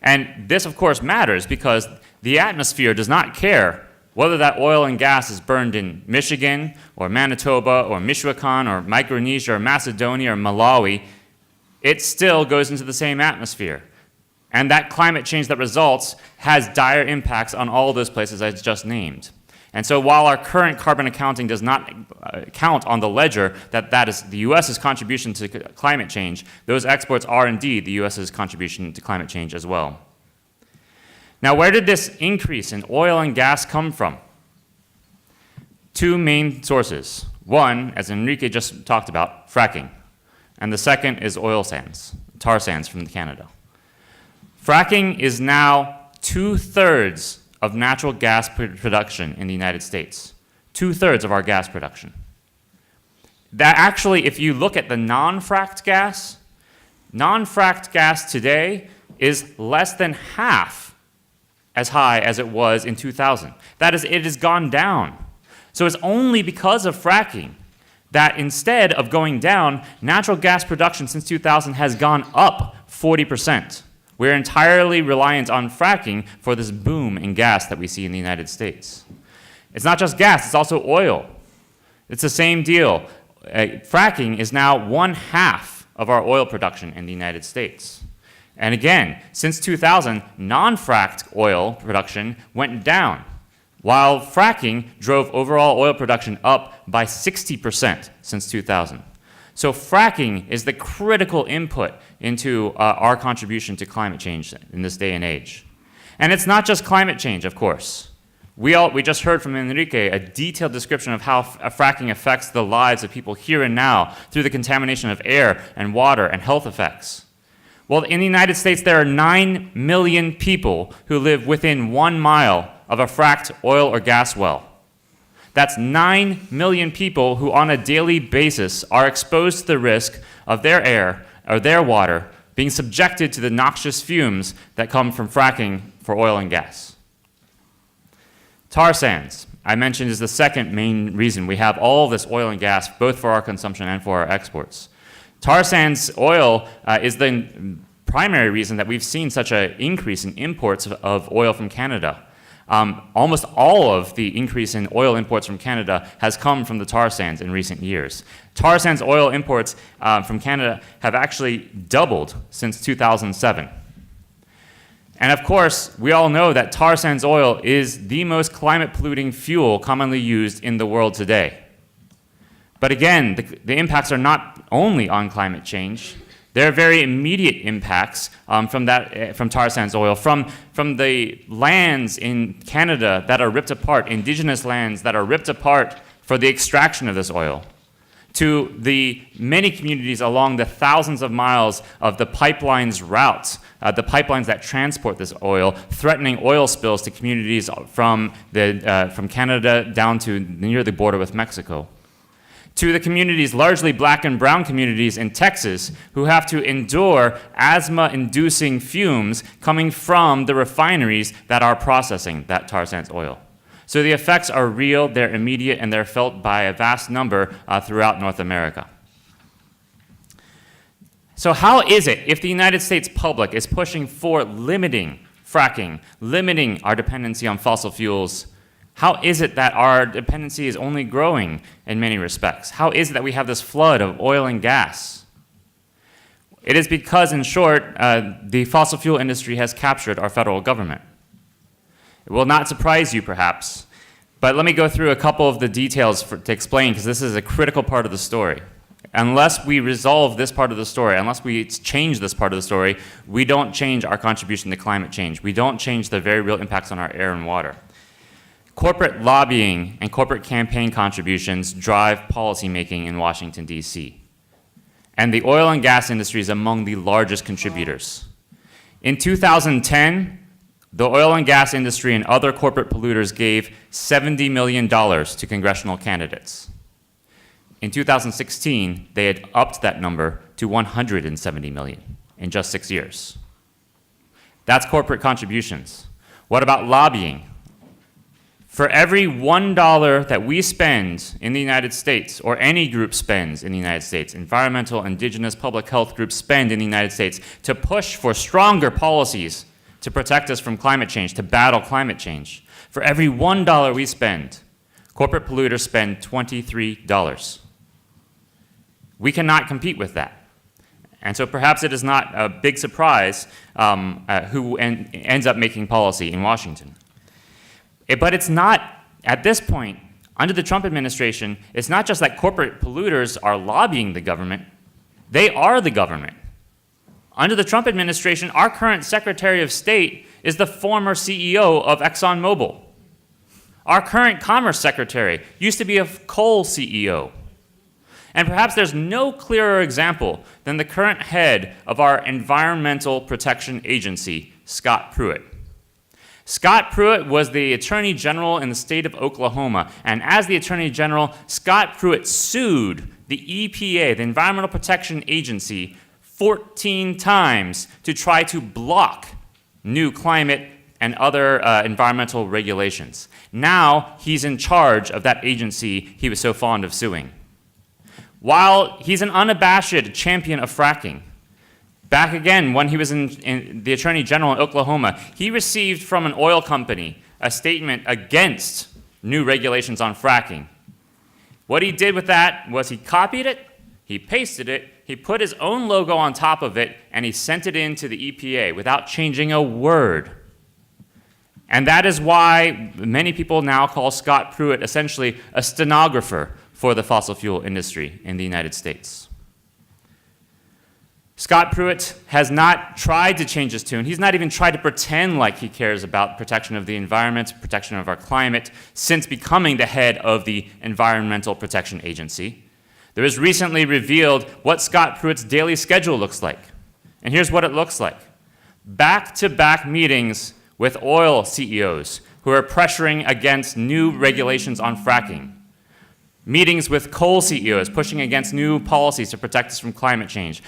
And this, of course, matters because the atmosphere does not care whether that oil and gas is burned in Michigan or Manitoba or Michoacan or Micronesia or Macedonia or Malawi. It still goes into the same atmosphere. And that climate change that results has dire impacts on all those places I just named. And so while our current carbon accounting does not count on the ledger that is the U.S.'s contribution to climate change, those exports are indeed the U.S.'s contribution to climate change as well. Now, where did this increase in oil and gas come from? Two main sources. One, as Enrique just talked about, fracking. And the second is oil sands, tar sands from Canada. Fracking is now 2/3 of natural gas production in the United States. 2/3 of our gas production. That actually, if you look at the non-fracked gas today is less than half as high as it was in 2000. That is, it has gone down. So it's only because of fracking that instead of going down, natural gas production since 2000 has gone up 40%. We're entirely reliant on fracking for this boom in gas that we see in the United States. It's not just gas, it's also oil. It's the same deal. Fracking is now 1/2 of our oil production in the United States. And again, since 2000, non-fracked oil production went down, while fracking drove overall oil production up by 60% since 2000. So fracking is the critical input into our contribution to climate change in this day and age. And it's not just climate change, of course. We just heard from Enrique a detailed description of how fracking affects the lives of people here and now through the contamination of air and water and health effects. Well, in the United States, there are 9 million people who live within 1 mile of a fracked oil or gas well. That's 9 million people who on a daily basis are exposed to the risk of their air or their water being subjected to the noxious fumes that come from fracking for oil and gas. Tar sands, I mentioned, is the second main reason we have all of this oil and gas, both for our consumption and for our exports. Tar sands oil is the primary reason that we've seen such an increase in imports of oil from Canada. Almost all of the increase in oil imports from Canada has come from the tar sands in recent years. Tar sands oil imports from Canada have actually doubled since 2007. And of course, we all know that tar sands oil is the most climate polluting fuel commonly used in the world today. But again, the impacts are not only on climate change. There are very immediate impacts from tar sands oil, from the lands in Canada that are ripped apart, indigenous lands that are ripped apart for the extraction of this oil, to the many communities along the thousands of miles of the pipelines routes, the pipelines that transport this oil, threatening oil spills to communities from Canada down to near the border with Mexico. To the communities, largely black and brown communities in Texas, who have to endure asthma-inducing fumes coming from the refineries that are processing that tar sands oil. So the effects are real, they're immediate, and they're felt by a vast number throughout North America. So how is it, if the United States public is pushing for limiting fracking, limiting our dependency on fossil fuels, how is it that our dependency is only growing in many respects? How is it that we have this flood of oil and gas? It is because, in short, the fossil fuel industry has captured our federal government. It will not surprise you, perhaps, but let me go through a couple of the details to explain, because this is a critical part of the story. Unless we resolve this part of the story, unless we change this part of the story, we don't change our contribution to climate change. We don't change the very real impacts on our air and water. Corporate lobbying and corporate campaign contributions drive policymaking in Washington, D.C. And the oil and gas industry is among the largest contributors. In 2010, the oil and gas industry and other corporate polluters gave $70 million to congressional candidates. In 2016, they had upped that number to $170 million in just 6 years. That's corporate contributions. What about lobbying? For every $1 that we spend in the United States, or any group spends in the United States, environmental, indigenous, public health groups spend in the United States to push for stronger policies to protect us from climate change, to battle climate change. For every $1 we spend, corporate polluters spend $23. We cannot compete with that. And so perhaps it is not a big surprise who ends up making policy in Washington. But it's not At this point, under the Trump administration, it's not just that corporate polluters are lobbying the government, they are the government. Under the Trump administration, our current Secretary of State is the former CEO of ExxonMobil. Our current Commerce Secretary used to be a coal CEO. And perhaps there's no clearer example than the current head of our Environmental Protection Agency, Scott Pruitt. Scott Pruitt was the Attorney General in the state of Oklahoma, and as the Attorney General, Scott Pruitt sued the EPA, the Environmental Protection Agency, 14 times to try to block new climate and other environmental regulations. Now he's in charge of that agency he was so fond of suing. While he's an unabashed champion of fracking, back again when he was in the Attorney General in Oklahoma, he received from an oil company a statement against new regulations on fracking. What he did with that was he copied it, he pasted it, he put his own logo on top of it, and he sent it in to the EPA without changing a word. And that is why many people now call Scott Pruitt essentially a stenographer for the fossil fuel industry in the United States. Scott Pruitt has not tried to change his tune. He's not even tried to pretend like he cares about protection of the environment, protection of our climate, since becoming the head of the Environmental Protection Agency. There was recently revealed what Scott Pruitt's daily schedule looks like. And here's what it looks like. Back-to-back meetings with oil CEOs who are pressuring against new regulations on fracking. Meetings with coal CEOs pushing against new policies to protect us from climate change.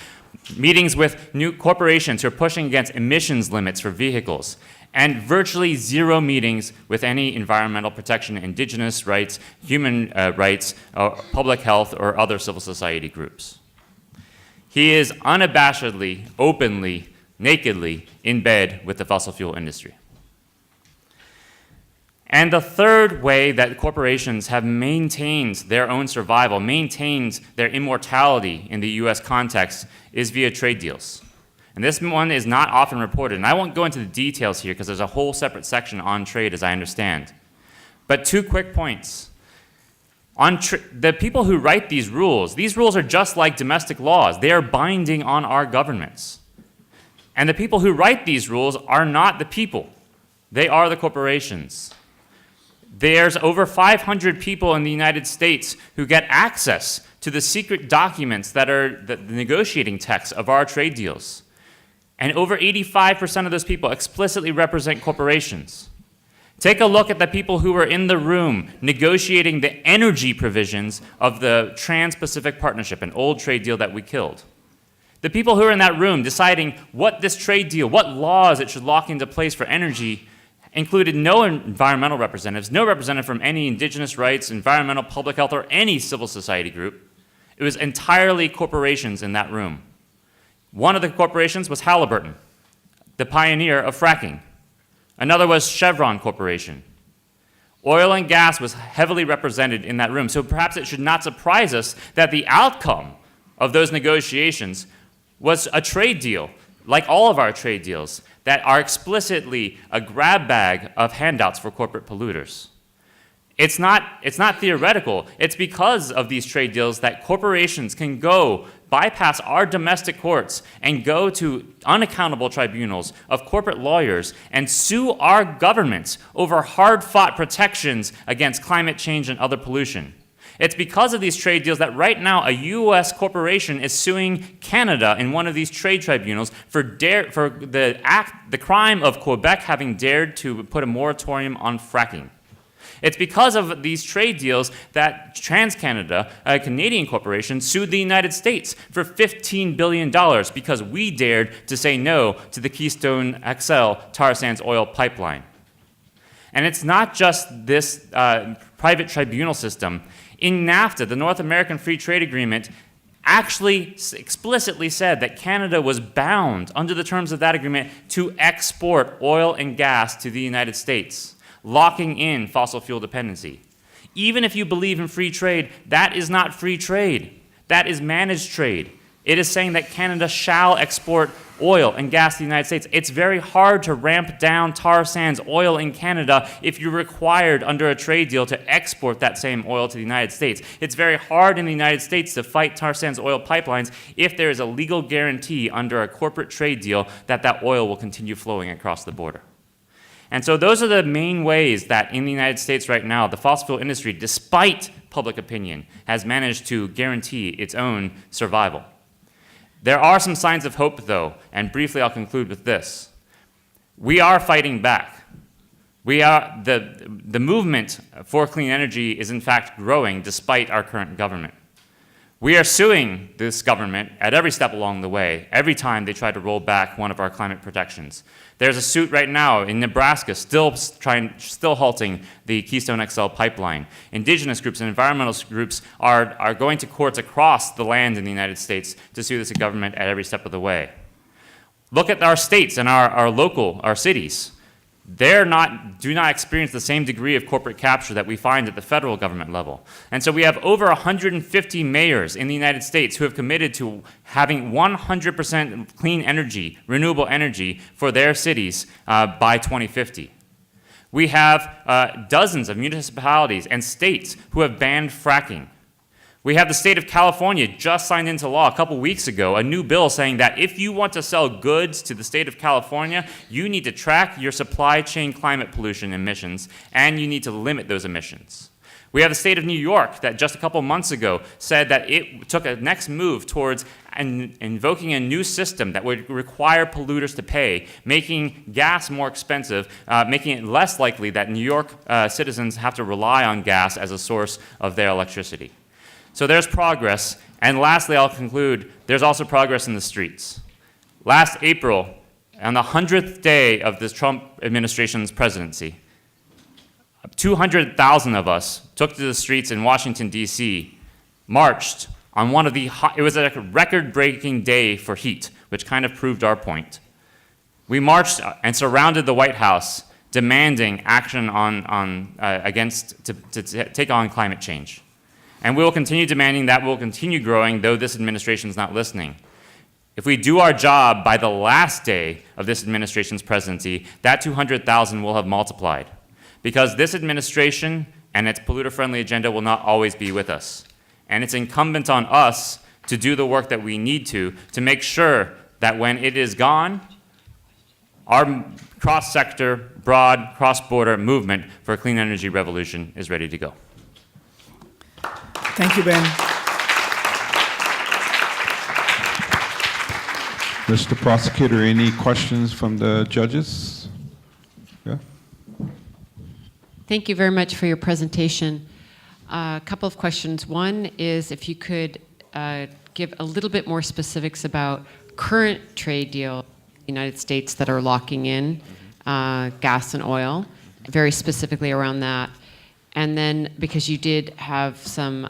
Meetings with new corporations who are pushing against emissions limits for vehicles. And virtually zero meetings with any environmental protection, indigenous rights, human rights, public health, or other civil society groups. He is unabashedly, openly, nakedly in bed with the fossil fuel industry. And the third way that corporations have maintained their own survival, maintained their immortality in the US context, is via trade deals. And this one is not often reported. And I won't go into the details here because there's a whole separate section on trade, as I understand. But 2 quick points. The people who write these rules are just like domestic laws. They are binding on our governments. And the people who write these rules are not the people. They are the corporations. There's over 500 people in the United States who get access to the secret documents that are the negotiating text of our trade deals. And over 85% of those people explicitly represent corporations. Take a look at the people who were in the room negotiating the energy provisions of the Trans-Pacific Partnership, an old trade deal that we killed. The people who are in that room deciding what this trade deal, what laws it should lock into place for energy, included no environmental representatives, no representative from any indigenous rights, environmental, public health, or any civil society group. It was entirely corporations in that room. One of the corporations was Halliburton, the pioneer of fracking. Another was Chevron Corporation. Oil and gas was heavily represented in that room, so perhaps it should not surprise us that the outcome of those negotiations was a trade deal, like all of our trade deals, that are explicitly a grab bag of handouts for corporate polluters. It's not theoretical. It's because of these trade deals that corporations can go bypass our domestic courts and go to unaccountable tribunals of corporate lawyers and sue our governments over hard-fought protections against climate change and other pollution. It's because of these trade deals that right now a U.S. corporation is suing Canada in one of these trade tribunals for the crime of Quebec having dared to put a moratorium on fracking. It's because of these trade deals that TransCanada, a Canadian corporation, sued the United States for $15 billion because we dared to say no to the Keystone XL tar sands oil pipeline. And it's not just this private tribunal system. In NAFTA, the North American Free Trade Agreement actually explicitly said that Canada was bound under the terms of that agreement to export oil and gas to the United States, locking in fossil fuel dependency. Even if you believe in free trade, that is not free trade. That is managed trade. It is saying that Canada shall export oil and gas to the United States. It's very hard to ramp down tar sands oil in Canada if you're required under a trade deal to export that same oil to the United States. It's very hard in the United States to fight tar sands oil pipelines if there is a legal guarantee under a corporate trade deal that that oil will continue flowing across the border. And so those are the main ways that in the United States right now, the fossil fuel industry, despite public opinion, has managed to guarantee its own survival. There are some signs of hope, though, and briefly I'll conclude with this. We are fighting back. The movement for clean energy is in fact growing despite our current government. We are suing this government at every step along the way, every time they try to roll back one of our climate protections. There's a suit right now in Nebraska still halting the Keystone XL pipeline. Indigenous groups and environmental groups are going to courts across the land in the United States to sue this government at every step of the way. Look at our states and our cities. Do not experience the same degree of corporate capture that we find at the federal government level. And so we have over 150 mayors in the United States who have committed to having 100% clean energy, renewable energy for their cities by 2050. We have dozens of municipalities and states who have banned fracking. We have the state of California just signed into law a couple weeks ago, a new bill saying that if you want to sell goods to the state of California, you need to track your supply chain climate pollution emissions, and you need to limit those emissions. We have the state of New York that just a couple months ago said that it took a next move towards invoking a new system that would require polluters to pay, making gas more expensive, making it less likely that New York citizens have to rely on gas as a source of their electricity. So there's progress, and lastly, I'll conclude, there's also progress in the streets. Last April, on the 100th day of this Trump administration's presidency, 200,000 of us took to the streets in Washington, D.C., marched on it was a record-breaking day for heat, which kind of proved our point. We marched and surrounded the White House, demanding action to take on climate change. And we will continue demanding that. We'll continue growing, though this administration is not listening. If we do our job by the last day of this administration's presidency, that 200,000 will have multiplied. Because this administration and its polluter-friendly agenda will not always be with us. And it's incumbent on us to do the work that we need to make sure that when it is gone, our cross-sector, broad, cross-border movement for a clean energy revolution is ready to go. Thank you, Ben. Mr. Prosecutor, any questions from the judges? Yeah. Thank you very much for your presentation. A couple of questions. One is if you could give a little bit more specifics about current trade deals in the United States that are locking in gas and oil, very specifically around that. And then, because you did have some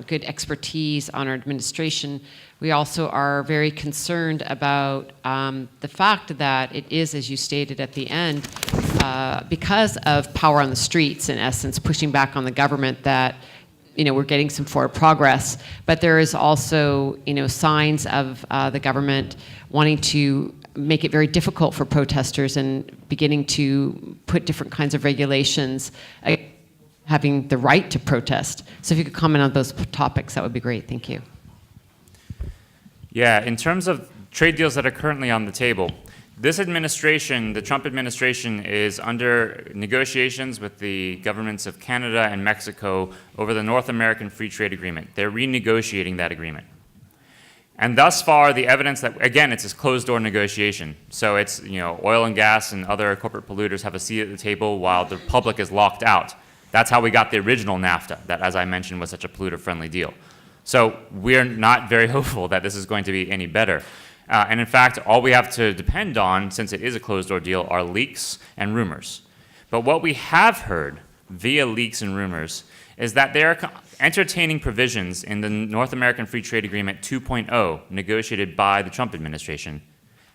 good expertise on our administration, we also are very concerned about the fact that it is, as you stated at the end, because of power on the streets, in essence, pushing back on the government, that we're getting some forward progress. But there is also signs of the government wanting to make it very difficult for protesters and beginning to put different kinds of regulations, having the right to protest. So if you could comment on those topics, that would be great. Thank you. Yeah, in terms of trade deals that are currently on the table, this administration, the Trump administration, is under negotiations with the governments of Canada and Mexico over the North American Free Trade Agreement. They're renegotiating that agreement. And thus far, the evidence that, again, it's a closed-door negotiation. So it's, oil and gas and other corporate polluters have a seat at the table while the public is locked out. That's how we got the original NAFTA, that, as I mentioned, was such a polluter-friendly deal. So we're not very hopeful that this is going to be any better. And in fact, all we have to depend on, since it is a closed-door deal, are leaks and rumors. But what we have heard via leaks and rumors is that they are entertaining provisions in the North American Free Trade Agreement 2.0, negotiated by the Trump administration,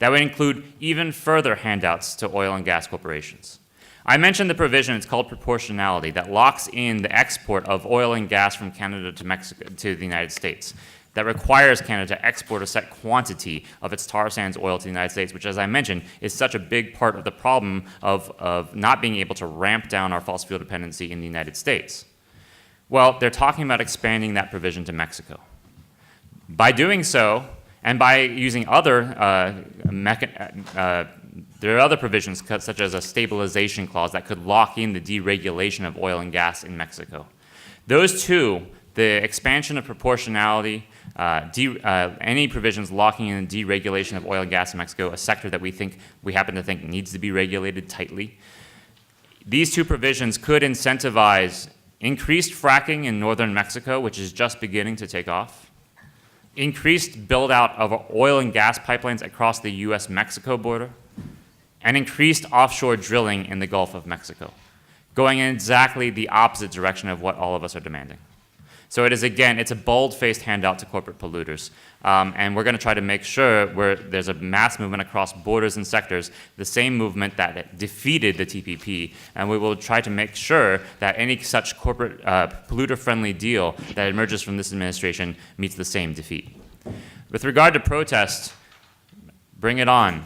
that would include even further handouts to oil and gas corporations. I mentioned the provision, it's called proportionality, that locks in the export of oil and gas from Canada to Mexico to the United States. that requires Canada to export a set quantity of its tar sands oil to the United States, which, as I mentioned, is such a big part of the problem of not being able to ramp down our fossil fuel dependency in the United States. Well, they're talking about expanding that provision to Mexico. By doing so, and by using other there are other provisions such as a stabilization clause that could lock in the deregulation of oil and gas in Mexico. Those two, the expansion of proportionality, any provisions locking in the deregulation of oil and gas in Mexico, a sector that we happen to think needs to be regulated tightly. These two provisions could incentivize increased fracking in northern Mexico, which is just beginning to take off, increased build-out of oil and gas pipelines across the US-Mexico border, and increased offshore drilling in the Gulf of Mexico, going in exactly the opposite direction of what all of us are demanding. So it is, again, it's a bold-faced handout to corporate polluters. And we're going to try to make sure there's a mass movement across borders and sectors, the same movement that defeated the TPP. And we will try to make sure that any such corporate polluter-friendly deal that emerges from this administration meets the same defeat. With regard to protest, bring it on.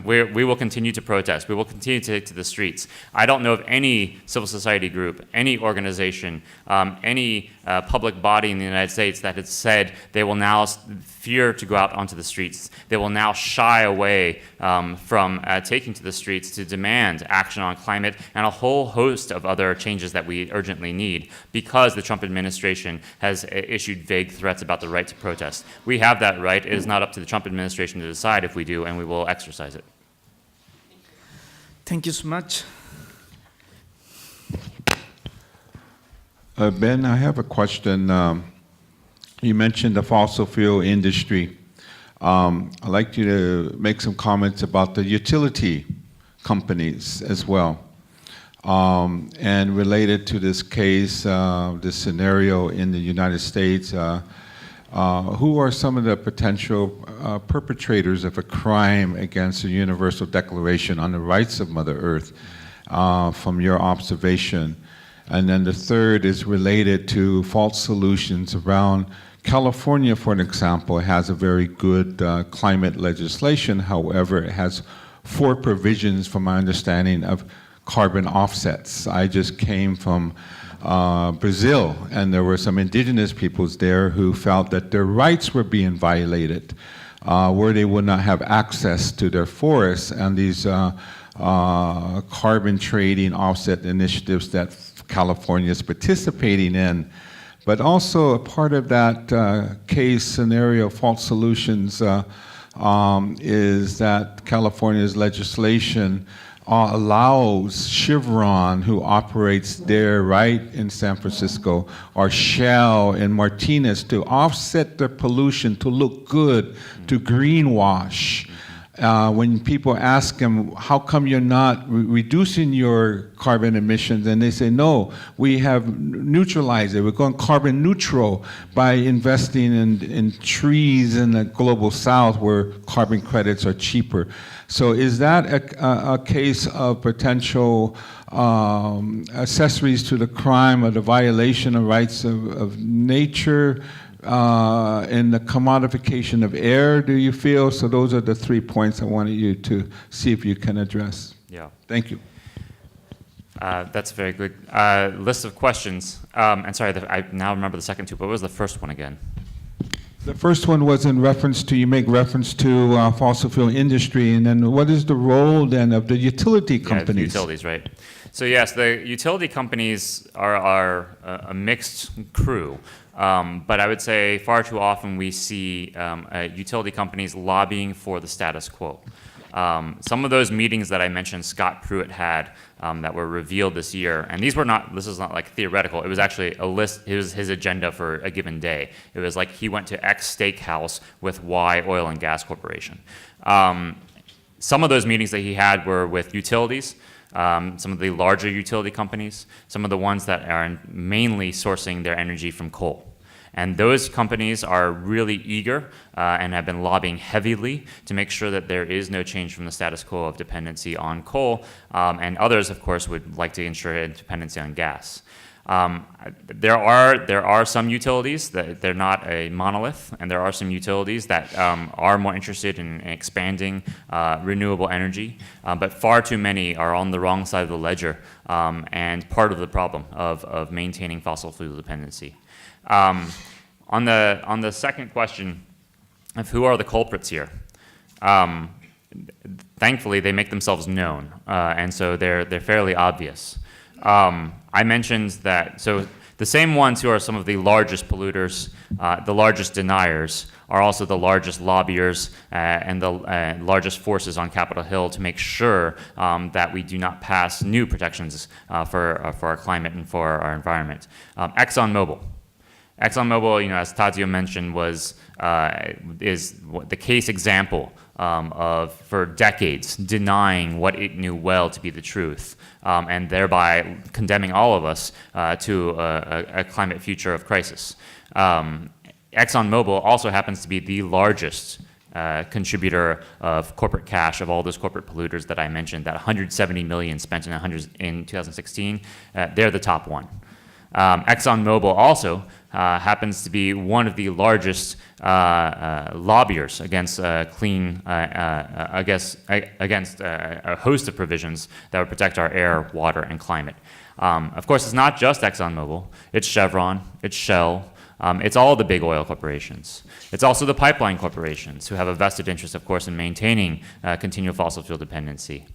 We will continue to protest. We will continue to take to the streets. I don't know of any civil society group, any organization, any public body in the United States that has said they will now fear to go out onto the streets. They will now shy away from taking to the streets to demand action on climate and a whole host of other changes that we urgently need because the Trump administration has issued vague threats about the right to protest. We have that right. It is not up to the Trump administration to decide if we do, and we will exercise it. Thank you so much. Ben, I have a question. You mentioned the fossil fuel industry. I'd like you to make some comments about the utility companies as well. And related to this case, this scenario in the United States, who are some of the potential perpetrators of a crime against the Universal Declaration on the Rights of Mother Earth from your observation? And then the third is related to false solutions around California, for an example, has a very good climate legislation. However, it has 4 provisions, from my understanding, of carbon offsets. I just came from Brazil, and there were some indigenous peoples there who felt that their rights were being violated, where they would not have access to their forests, and these carbon trading offset initiatives that California is participating in. But also a part of that case scenario, false solutions, is that California's legislation allows Chevron, who operates there right in San Francisco, or Shell and Martinez, to offset their pollution to look good, to greenwash. When people ask them, how come you're not reducing your carbon emissions? And they say, no, we have neutralized it. We're going carbon neutral by investing in trees in the global south where carbon credits are cheaper. So is that a case of potential accessories to the crime of the violation of rights of nature, in the commodification of air, do you feel? So those are the 3 points I wanted you to see if you can address. Yeah. Thank you. That's a very good list of questions. And sorry, I now remember the second two, but what was the first one again? The first one was in reference to, you make reference to fossil fuel industry, and then what is the role then of the utility companies? Yeah, utilities, right. So yes, the utility companies are a mixed crew. But I would say far too often we see utility companies lobbying for the status quo. Some of those meetings that I mentioned Scott Pruitt had that were revealed this year, and this is not like theoretical, it was actually a list, it was his agenda for a given day. It was like he went to X steakhouse with Y oil and gas corporation. Some of those meetings that he had were with utilities, some of the larger utility companies, some of the ones that are mainly sourcing their energy from coal. And those companies are really eager and have been lobbying heavily to make sure that there is no change from the status quo of dependency on coal. And others, of course, would like to ensure a dependency on gas. There are some utilities that they're not a monolith, and there are some utilities that are more interested in expanding renewable energy, but far too many are on the wrong side of the ledger and part of the problem of maintaining fossil fuel dependency. On the second question of who are the culprits here, thankfully they make themselves known, and so they're fairly obvious. I mentioned that, so the same ones who are some of the largest polluters, the largest deniers, are also the largest lobbyers and the largest forces on Capitol Hill to make sure that we do not pass new protections for our climate and for our environment. ExxonMobil, as Tadzio mentioned, is the case example of, for decades, denying what it knew well to be the truth, and thereby condemning all of us to a climate future of crisis. ExxonMobil also happens to be the largest contributor of corporate cash of all those corporate polluters that I mentioned, that 170 million spent in 2016, they're the top one. ExxonMobil also happens to be one of the largest lobbyers against against a host of provisions that would protect our air, water, and climate. Of course, it's not just ExxonMobil. It's Chevron, it's Shell, it's all the big oil corporations. It's also the pipeline corporations who have a vested interest, of course, in maintaining continual fossil fuel dependency.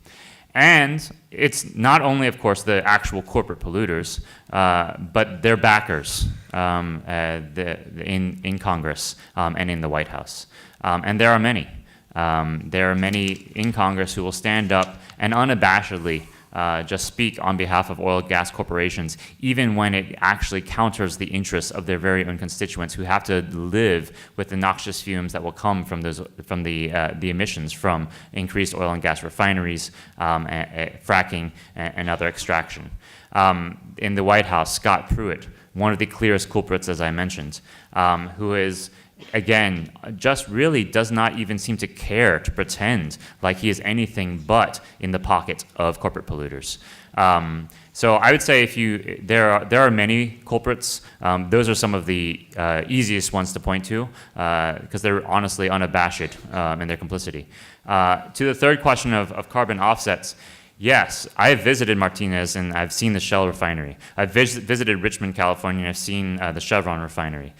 And it's not only, of course, the actual corporate polluters, but their backers in Congress and in the White House. And there are many. There are many in Congress who will stand up and unabashedly just speak on behalf of oil and gas corporations, even when it actually counters the interests of their very own constituents who have to live with the noxious fumes that will come from the emissions from increased oil and gas refineries, fracking, and other extraction. In the White House, Scott Pruitt, one of the clearest culprits, as I mentioned, who is, again, just really does not even seem to care to pretend like he is anything but in the pocket of corporate polluters. So I would say there are many culprits. Those are some of the easiest ones to point to because they're honestly unabashed in their complicity. To the third question of carbon offsets, yes, I have visited Martinez and I've seen the Shell refinery. I've visited Richmond, California, and I've seen the Chevron refinery.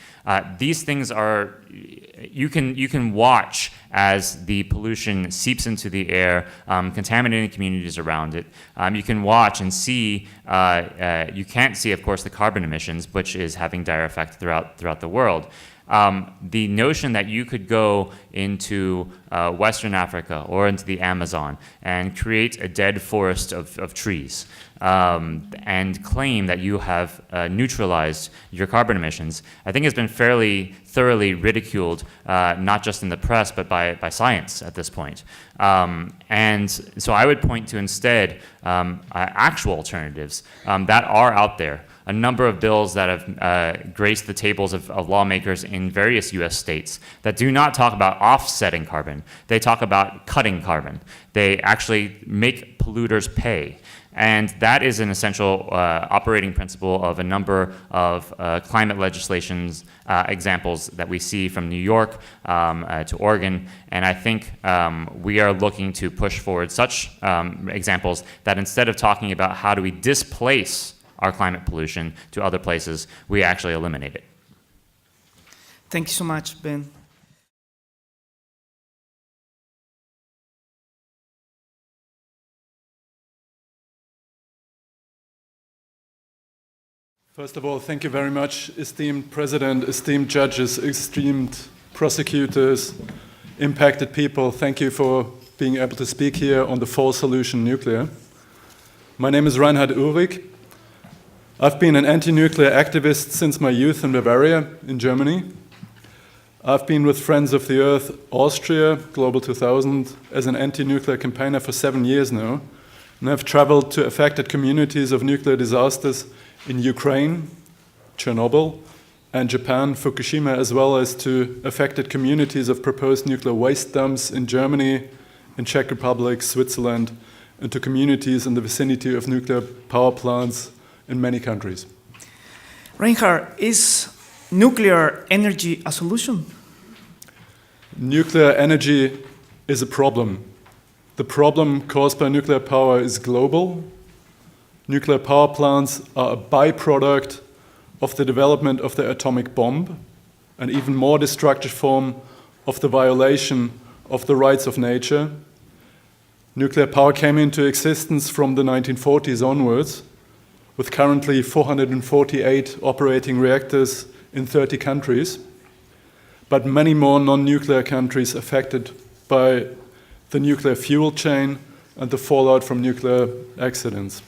These things are, you can watch as the pollution seeps into the air, contaminating communities around it. You can watch and see, you can't see, of course, the carbon emissions, which is having dire effect throughout the world. The notion that you could go into Western Africa or into the Amazon and create a dead forest of trees and claim that you have neutralized your carbon emissions, I think has been fairly thoroughly ridiculed, not just in the press, but by science at this point. And so I would point to instead actual alternatives that are out there. A number of bills that have graced the tables of lawmakers in various US states that do not talk about offsetting carbon. They talk about cutting carbon. They actually make polluters pay. And that is an essential operating principle of a number of climate legislations examples that we see from New York to Oregon. And I think we are looking to push forward such examples that instead of talking about how do we displace our climate pollution to other places, we actually eliminate it. Thank you so much, Ben. First of all, thank you very much, esteemed President, esteemed judges, esteemed prosecutors, impacted people. Thank you for being able to speak here on the full solution nuclear. My name is Rheinhard Uhrig. I've been an anti-nuclear activist since my youth in Bavaria, in Germany. I've been with Friends of the Earth Austria, Global 2000, as an anti-nuclear campaigner for 7 years now. And I've traveled to affected communities of nuclear disasters in Ukraine, Chernobyl, and Japan, Fukushima, as well as to affected communities of proposed nuclear waste dumps in Germany, in Czech Republic, Switzerland, and to communities in the vicinity of nuclear power plants in many countries. Rheinhard, is nuclear energy a solution? Nuclear energy is a problem. The problem caused by nuclear power is global. Nuclear power plants are a byproduct of the development of the atomic bomb, an even more destructive form of the violation of the rights of nature. Nuclear power came into existence from the 1940s onwards, with currently 448 operating reactors in 30 countries, but many more non-nuclear countries affected by the nuclear fuel chain and the fallout from nuclear accidents.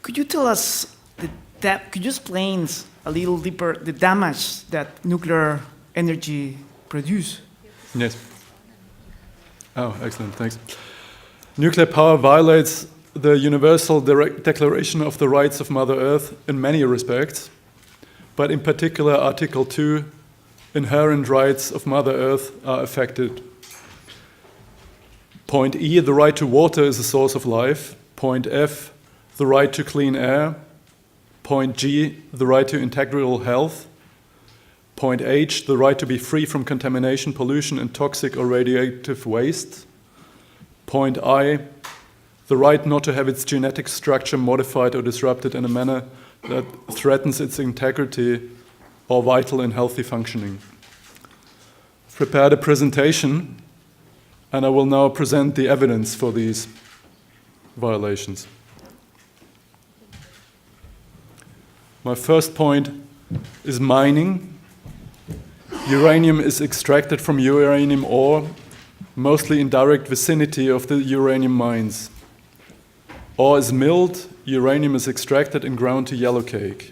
Could you tell us, could you explain a little deeper the damage that nuclear energy produces? Yes. Oh, excellent, thanks. Nuclear power violates the Universal Declaration of the Rights of Mother Earth in many respects, but in particular Article 2, inherent rights of Mother Earth are affected. Point E, the right to water is a source of life. Point F, the right to clean air. Point G, the right to integral health. Point H, the right to be free from contamination, pollution, and toxic or radioactive waste. Point I, the right not to have its genetic structure modified or disrupted in a manner that threatens its integrity or vital and healthy functioning. I've prepared a presentation, and I will now present the evidence for these violations. My first point is mining. Uranium is extracted from uranium ore, mostly in direct vicinity of the uranium mines. Ore is milled, uranium is extracted and ground to yellowcake.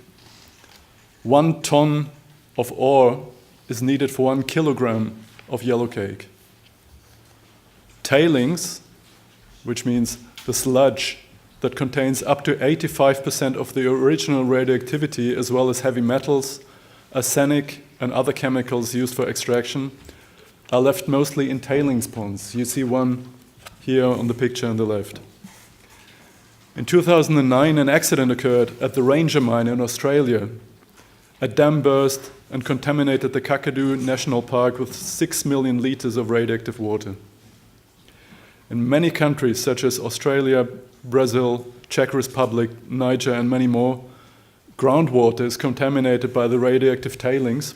1 ton of ore is needed for 1 kilogram of yellowcake. Tailings, which means the sludge that contains up to 85% of the original radioactivity, as well as heavy metals, arsenic, and other chemicals used for extraction, are left mostly in tailings ponds. You see one here on the picture on the left. In 2009, an accident occurred at the Ranger mine in Australia. A dam burst and contaminated the Kakadu National Park with 6 million liters of radioactive water. In many countries, such as Australia, Brazil, Czech Republic, Niger, and many more, groundwater is contaminated by the radioactive tailings.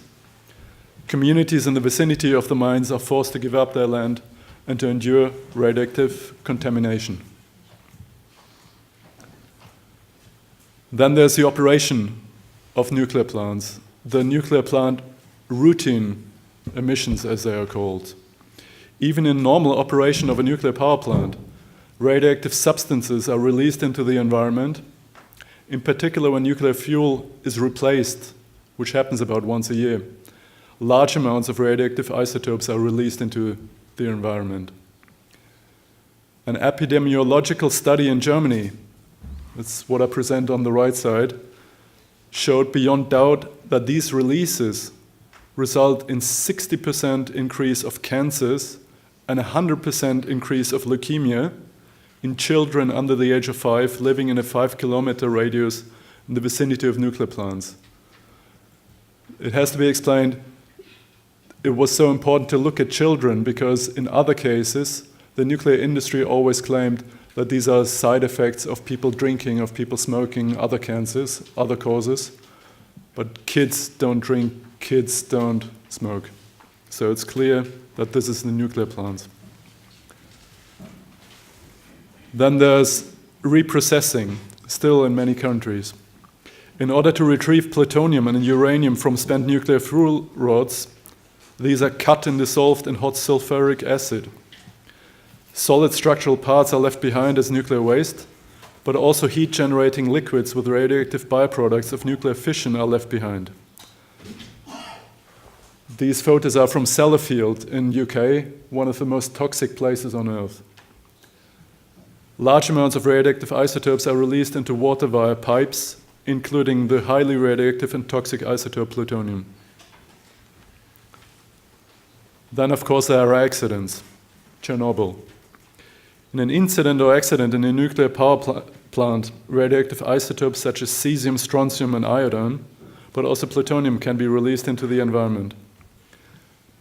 Communities in the vicinity of the mines are forced to give up their land and to endure radioactive contamination. Then there's the operation of nuclear plants, the nuclear plant routine emissions, as they are called. Even in normal operation of a nuclear power plant, radioactive substances are released into the environment, in particular when nuclear fuel is replaced, which happens about once a year. Large amounts of radioactive isotopes are released into the environment. An epidemiological study in Germany, that's what I present on the right side, showed beyond doubt that these releases result in 60% increase of cancers and 100% increase of leukemia in children under the age of 5 living in a 5-kilometer radius in the vicinity of nuclear plants. It has to be explained, it was so important to look at children because in other cases, the nuclear industry always claimed that these are side effects of people drinking, of people smoking, other cancers, other causes. But kids don't drink, kids don't smoke. So it's clear that this is the nuclear plants. Then there's reprocessing, still in many countries. In order to retrieve plutonium and uranium from spent nuclear fuel rods, these are cut and dissolved in hot sulfuric acid. Solid structural parts are left behind as nuclear waste, but also heat-generating liquids with radioactive byproducts of nuclear fission are left behind. These photos are from Sellafield in UK, one of the most toxic places on Earth. Large amounts of radioactive isotopes are released into water via pipes, including the highly radioactive and toxic isotope plutonium. Then, of course, there are accidents. Chernobyl. In an incident or accident in a nuclear power plant, radioactive isotopes such as cesium, strontium, and iodine, but also plutonium can be released into the environment.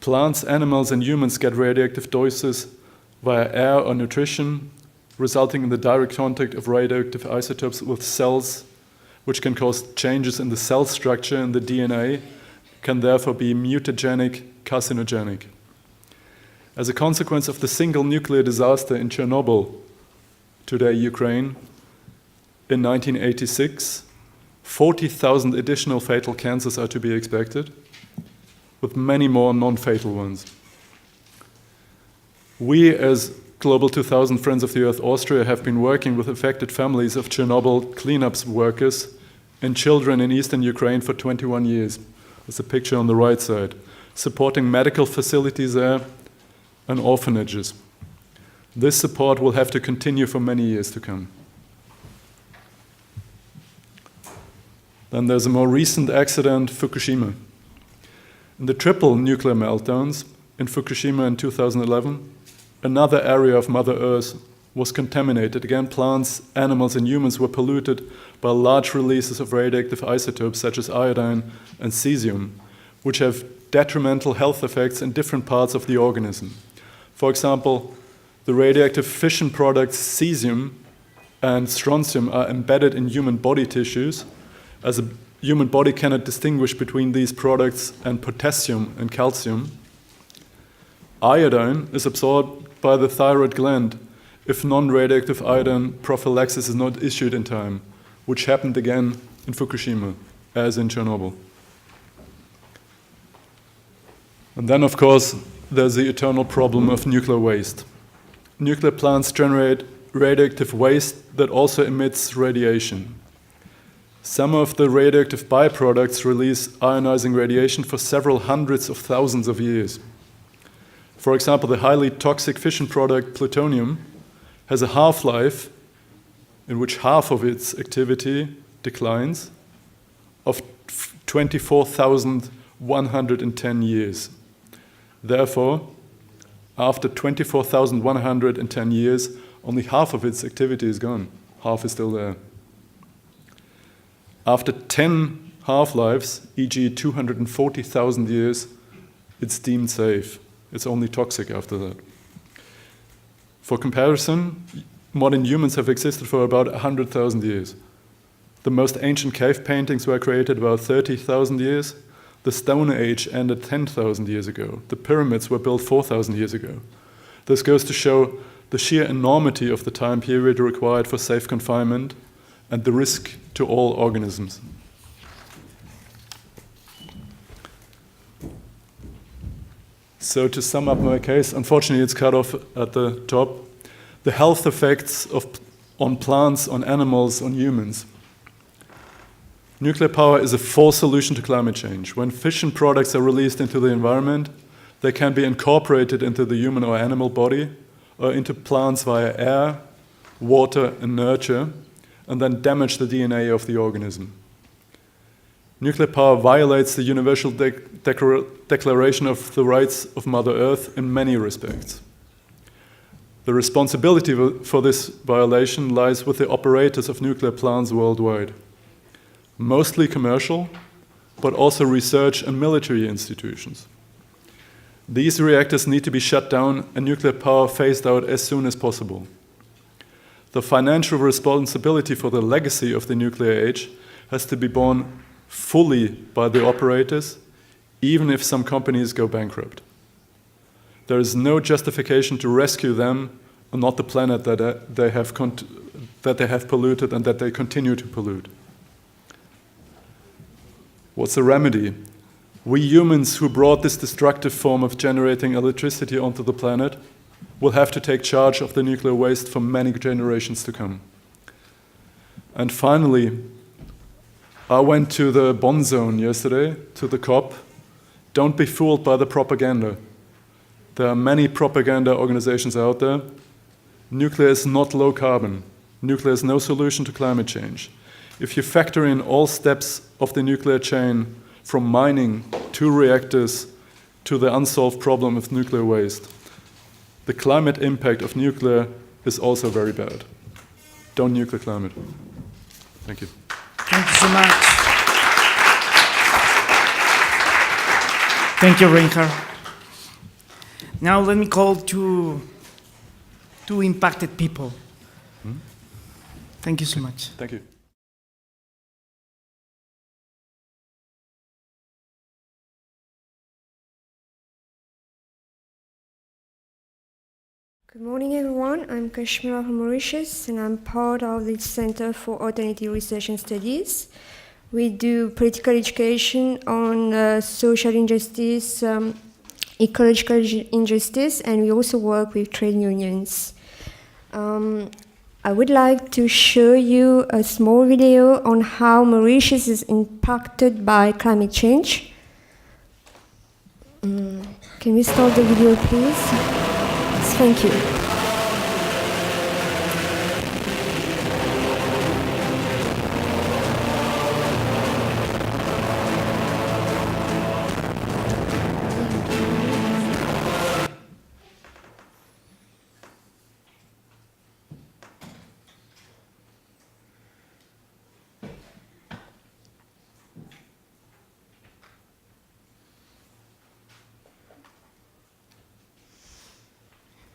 Plants, animals, and humans get radioactive doses via air or nutrition, resulting in the direct contact of radioactive isotopes with cells, which can cause changes in the cell structure and the DNA, can therefore be mutagenic, carcinogenic. As a consequence of the single nuclear disaster in Chernobyl, today Ukraine, in 1986, 40,000 additional fatal cancers are to be expected, with many more non-fatal ones. We, as Global 2000 Friends of the Earth Austria, have been working with affected families of Chernobyl cleanup workers and children in eastern Ukraine for 21 years. There's a picture on the right side, supporting medical facilities there and orphanages. This support will have to continue for many years to come. Then there's a more recent accident, Fukushima. In the triple nuclear meltdowns in Fukushima in 2011, another area of Mother Earth was contaminated. Again, plants, animals, and humans were polluted by large releases of radioactive isotopes such as iodine and cesium, which have detrimental health effects in different parts of the organism. For example, the radioactive fission products cesium and strontium are embedded in human body tissues, as a human body cannot distinguish between these products and potassium and calcium. Iodine is absorbed by the thyroid gland if non-radioactive iodine prophylaxis is not issued in time, which happened again in Fukushima, as in Chernobyl. And then, of course, there's the eternal problem of nuclear waste. Nuclear plants generate radioactive waste that also emits radiation. Some of the radioactive byproducts release ionizing radiation for several hundreds of thousands of years. For example, the highly toxic fission product plutonium has a half-life in which half of its activity declines of 24,110 years. Therefore, after 24,110 years, only half of its activity is gone. Half is still there. After 10 half-lives, e.g. 240,000 years, it's deemed safe. It's only toxic after that. For comparison, modern humans have existed for about 100,000 years. The most ancient cave paintings were created about 30,000 years. The Stone Age ended 10,000 years ago. The pyramids were built 4,000 years ago. This goes to show the sheer enormity of the time period required for safe confinement and the risk to all organisms. So to sum up my case, unfortunately it's cut off at the top, the health effects on plants, on animals, on humans. Nuclear power is a full solution to climate change. When fission products are released into the environment, they can be incorporated into the human or animal body or into plants via air, water, and nurture, and then damage the DNA of the organism. Nuclear power violates the Universal Declaration of the Rights of Mother Earth in many respects. The responsibility for this violation lies with the operators of nuclear plants worldwide, mostly commercial, but also research and military institutions. These reactors need to be shut down and nuclear power phased out as soon as possible. The financial responsibility for the legacy of the nuclear age has to be borne fully by the operators, even if some companies go bankrupt. There is no justification to rescue them and not the planet that they have polluted and that they continue to pollute. What's the remedy? We humans who brought this destructive form of generating electricity onto the planet will have to take charge of the nuclear waste for many generations to come. And finally, I went to the Bonn zone yesterday, to the COP. Don't be fooled by the propaganda. There are many propaganda organizations out there. Nuclear is not low carbon. Nuclear is no solution to climate change. If you factor in all steps of the nuclear chain, from mining to reactors to the unsolved problem of nuclear waste, the climate impact of nuclear is also very bad. don't nuclear climate. Thank you. Thank you so much. Thank you, Rheinhard. Now let me call two impacted people. Thank you so much. Thank you. Good morning, everyone. I'm Kashmira from Mauritius, and I'm part of the Center for Alternative Research and Studies. We do political education on social injustice, ecological injustice, and we also work with trade unions. I would like to show you a small video on how Mauritius is impacted by climate change. Can we start the video, please? Thank you.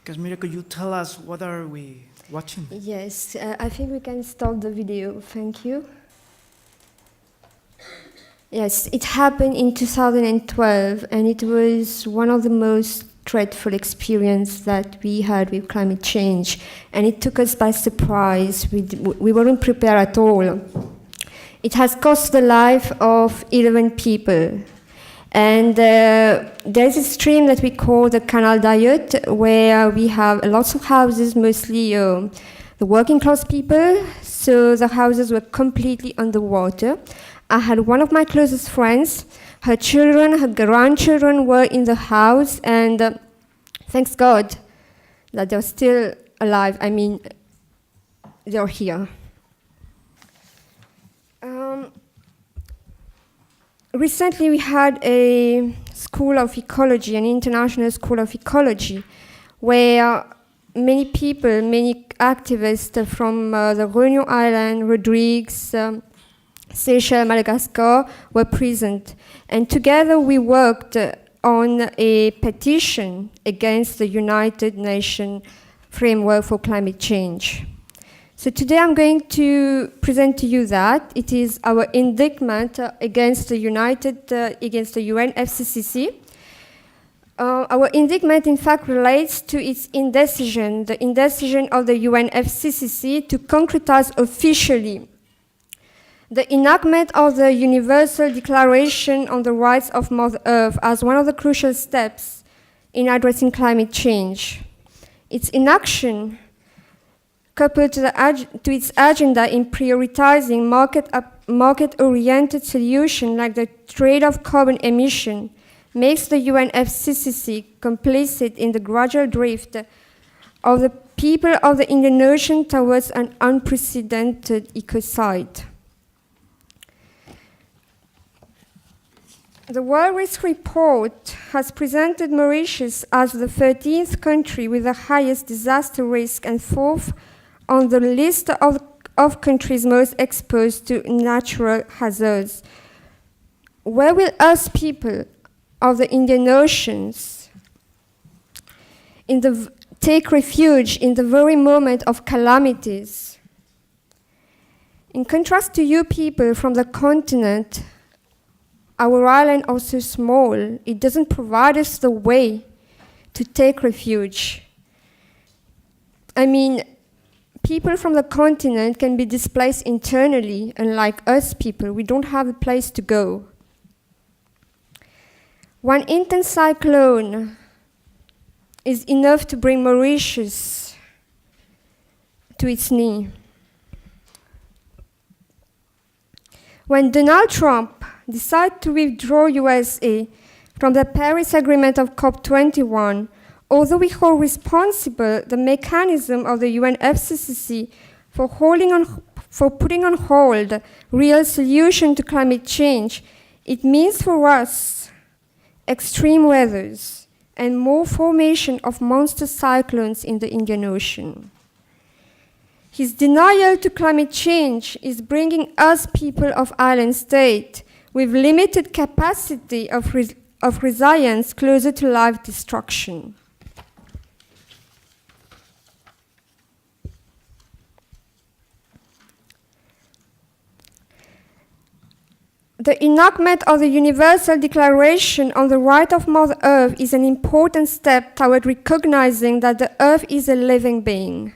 Kashmira, could you tell us what are we watching? Yes, I think we can start the video. Thank you. Yes, it happened in 2012, and it was one of the most dreadful experiences that we had with climate change, and it took us by surprise. We weren't prepared at all. It has cost the life of 11 people. And there's a stream that we call the Canal Diet, where we have lots of houses, mostly the working class people. So the houses were completely underwater. I had one of my closest friends, her children, her grandchildren were in the house, and thanks God that they're still alive. I mean, they're here. Recently, we had a school of ecology, an international school of ecology, where many people, many activists from the Réunion Island, Rodrigues, Seychelles, Madagascar were present. And together we worked on a petition against the United Nations framework for climate change. So today I'm going to present to you that. It is our indictment against the UNFCCC. Our indictment, in fact, relates to its indecision, the indecision of the UNFCCC to concretize officially the enactment of the Universal Declaration on the Rights of Mother Earth as one of the crucial steps in addressing climate change. Its inaction, coupled to its agenda in prioritizing market-oriented solutions like the trade of carbon emission, makes the UNFCCC complicit in the gradual drift of the people of the Indian Ocean towards an unprecedented ecocide. The World Risk Report has presented Mauritius as the 13th country with the highest disaster risk and fourth on the list of countries most exposed to natural hazards. Where will us people of the Indian Oceans take refuge in the very moment of calamities? In contrast to you people from the continent, our island is so small, it doesn't provide us the way to take refuge. I mean, people from the continent can be displaced internally, unlike us people, we don't have a place to go. One intense cyclone is enough to bring Mauritius to its knee. When Donald Trump decided to withdraw USA from the Paris Agreement of COP21, although we hold responsible the mechanism of the UNFCCC for putting on hold real solution to climate change, it means for us extreme weathers and more formation of monster cyclones in the Indian Ocean. His denial to climate change is bringing us people of island state with limited capacity of resilience closer to life destruction. The enactment of the Universal Declaration on the Right of Mother Earth is an important step toward recognizing that the Earth is a living being,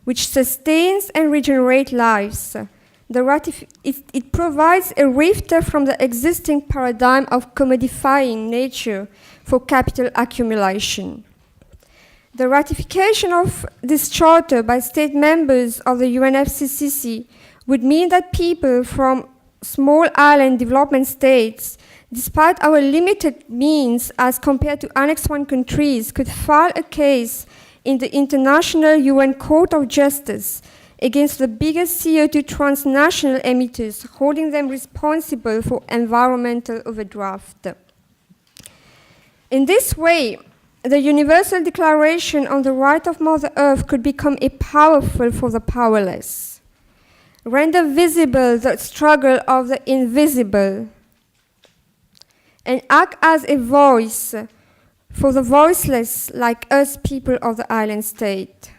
which sustains and regenerates lives. It provides a rift from the existing paradigm of commodifying nature for capital accumulation. The ratification of this charter by state members of the UNFCCC would mean that people from small island development states, despite our limited means as compared to Annex I countries, could file a case in the International UN Court of Justice against the biggest CO2 transnational emitters, holding them responsible for environmental overdraft. In this way, the Universal Declaration on the Right of Mother Earth could become a powerful for the powerless, render visible the struggle of the invisible, and act as a voice for the voiceless like us people of the island state.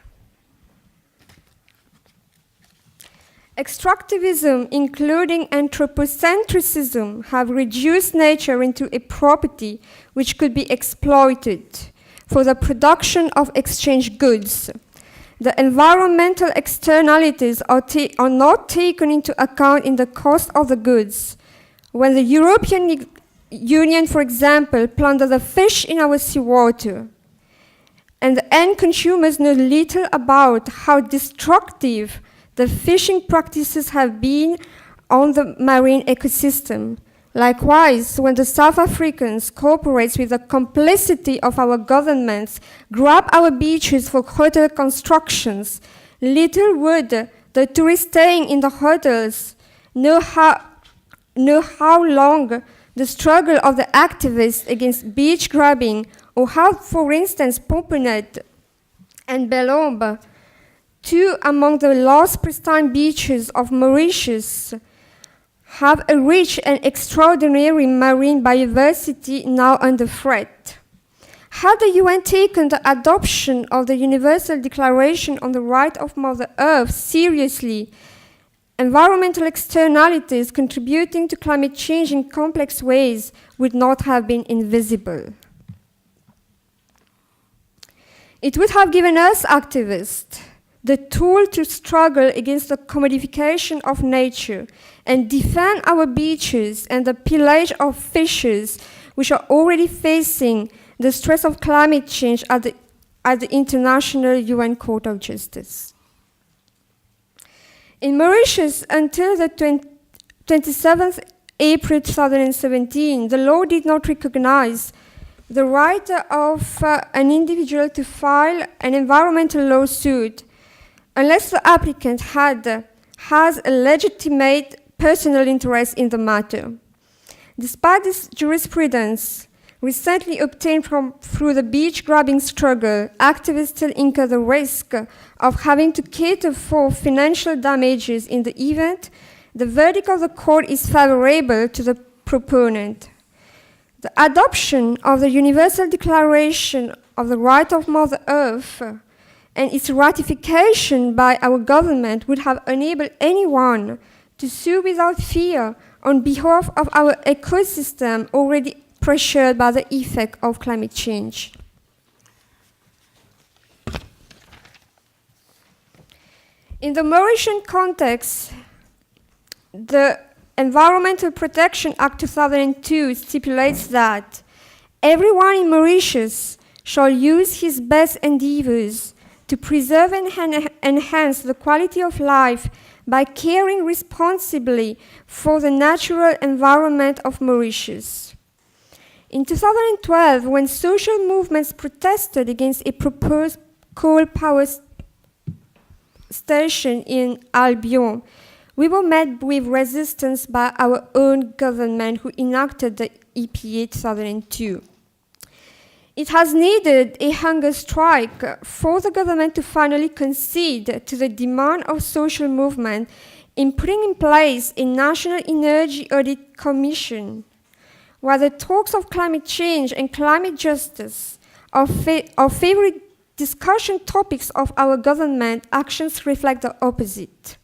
Extractivism, including anthropocentrism, have reduced nature into a property which could be exploited for the production of exchange goods. The environmental externalities are not taken into account in the cost of the goods. When the European Union, for example, plunders the fish in our seawater, and the end consumers know little about how destructive the fishing practices have been on the marine ecosystem. Likewise, when the South Africans cooperate with the complicity of our governments, grab our beaches for hotel constructions, little would the tourists staying in the hotels know how long the struggle of the activists against beach grabbing, or how, for instance, Pomponnet and Belombe, two among the last pristine beaches of Mauritius, have a rich and extraordinary marine biodiversity now under threat. Had the UN taken the adoption of the Universal Declaration on the Right of Mother Earth seriously, environmental externalities contributing to climate change in complex ways would not have been invisible. It would have given us activists the tool to struggle against the commodification of nature and defend our beaches and the pillage of fishes, which are already facing the stress of climate change at the International UN Court of Justice. In Mauritius, until the 27th April 2017, the law did not recognize the right of an individual to file an environmental lawsuit unless the applicant has a legitimate personal interest in the matter. Despite this jurisprudence, recently obtained through the beach grabbing struggle, activists still incur the risk of having to cater for financial damages in the event the verdict of the court is favorable to the proponent. The adoption of the Universal Declaration of the Right of Mother Earth and its ratification by our government would have enabled anyone to sue without fear on behalf of our ecosystem already pressured by the effect of climate change. In the Mauritian context, the Environmental Protection Act 2002 stipulates that everyone in Mauritius shall use his best endeavors to preserve and enhance the quality of life by caring responsibly for the natural environment of Mauritius. In 2012, when social movements protested against a proposed coal power station in Albion, we were met with resistance by our own government, who enacted the EPA 2002. It has needed a hunger strike for the government to finally concede to the demand of social movement in putting in place a National Energy Audit Commission, while the talks of climate change and climate justice are favorite discussion topics of our government, actions reflect the opposite.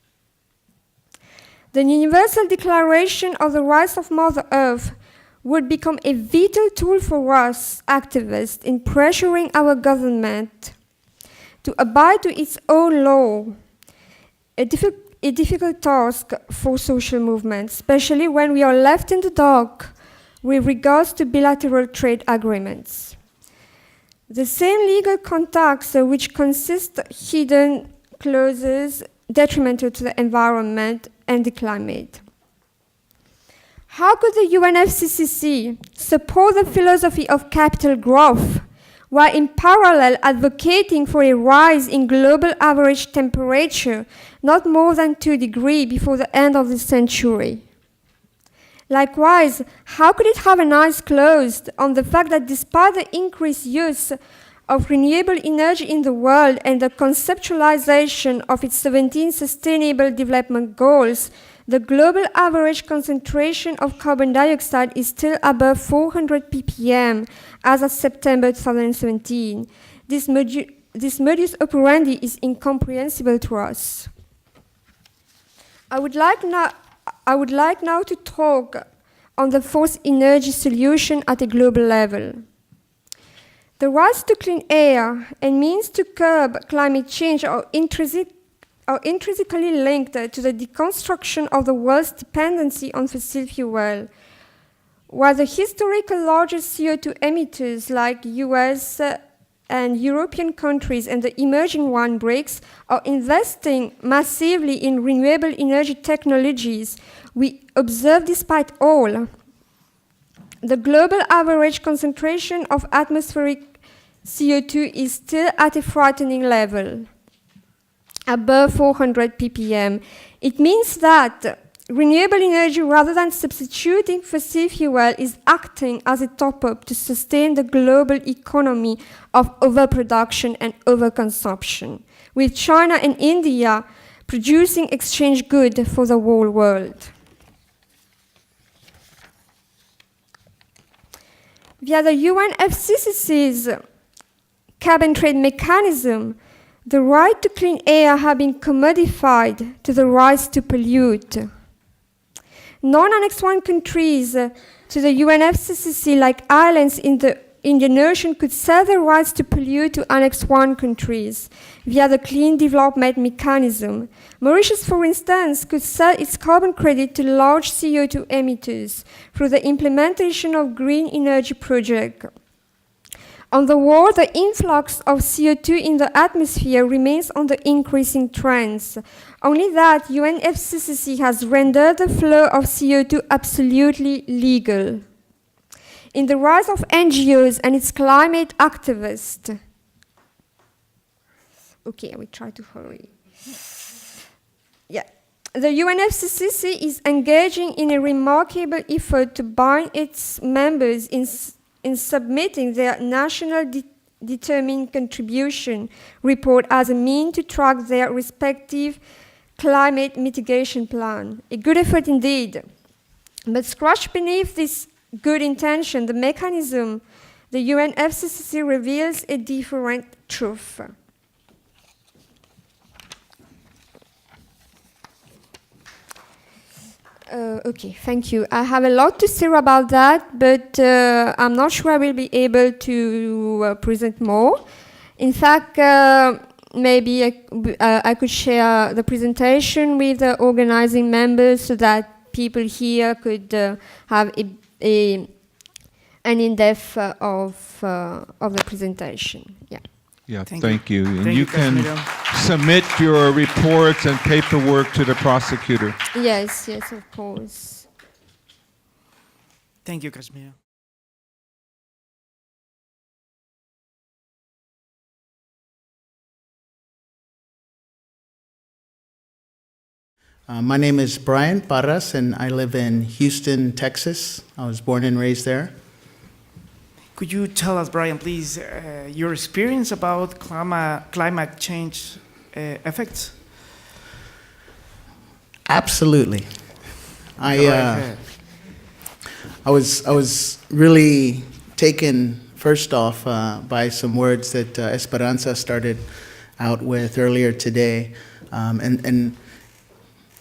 The Universal Declaration of the Rights of Mother Earth would become a vital tool for us activists in pressuring our government to abide to its own law, a difficult task for social movements, especially when we are left in the dark with regards to bilateral trade agreements. The same legal contacts which consist hidden clauses detrimental to the environment and the climate. How could the UNFCCC support the philosophy of capital growth while in parallel advocating for a rise in global average temperature not more than 2 degrees before the end of the century? Likewise, how could it have an eyes closed on the fact that despite the increased use of renewable energy in the world and the conceptualization of its 17 Sustainable Development Goals, the global average concentration of carbon dioxide is still above 400 ppm as of September 2017. This modus operandi is incomprehensible to us. I would like now to talk on the fourth energy solution at a global level. The rights to clean air and means to curb climate change are intrinsically linked to the deconstruction of the world's dependency on fossil fuel. While the historical largest CO2 emitters like US and European countries and the emerging one BRICS are investing massively in renewable energy technologies, we observe despite all the global average concentration of atmospheric CO2 is still at a frightening level, above 400 ppm. It means that renewable energy, rather than substituting fossil fuel, is acting as a top-up to sustain the global economy of overproduction and overconsumption, with China and India producing exchange goods for the whole world. Via the UNFCCC's carbon trade mechanism, the right to clean air has been commodified to the right to pollute. Non-Annex I countries to the UNFCCC, like islands in the Indian Ocean, could sell their rights to pollute to Annex I countries via the Clean Development Mechanism. Mauritius, for instance, could sell its carbon credit to large CO2 emitters through the implementation of green energy projects. On the whole, the influx of CO2 in the atmosphere remains on the increasing trends. Only that UNFCCC has rendered the flow of CO2 absolutely legal. In the rise of NGOs and its climate activists. Okay, I will try to hurry. Yeah. The UNFCCC is engaging in a remarkable effort to bind its members in submitting their national determined contribution report as a means to track their respective climate mitigation plan. A good effort indeed. But scratched beneath this good intention, the mechanism, the UNFCCC reveals a different truth. Okay, thank you. I have a lot to say about that, but I'm not sure I will be able to present more. In fact, maybe I could share the presentation with the organizing members so that people here could have an in-depth of the presentation. Yeah. Yeah, thank you. And Thank you you, can Kashmira. submit your reports and paperwork to the prosecutor. Yes, yes, of course. Thank you, Kashmira. My name is Bryan, Parras, and I live in Houston, Texas. I was born and raised there. Could you tell us, Bryan, please, your experience about climate change effects? Absolutely. Go ahead. I was really taken first off by some words that Esperanza started out with earlier today, and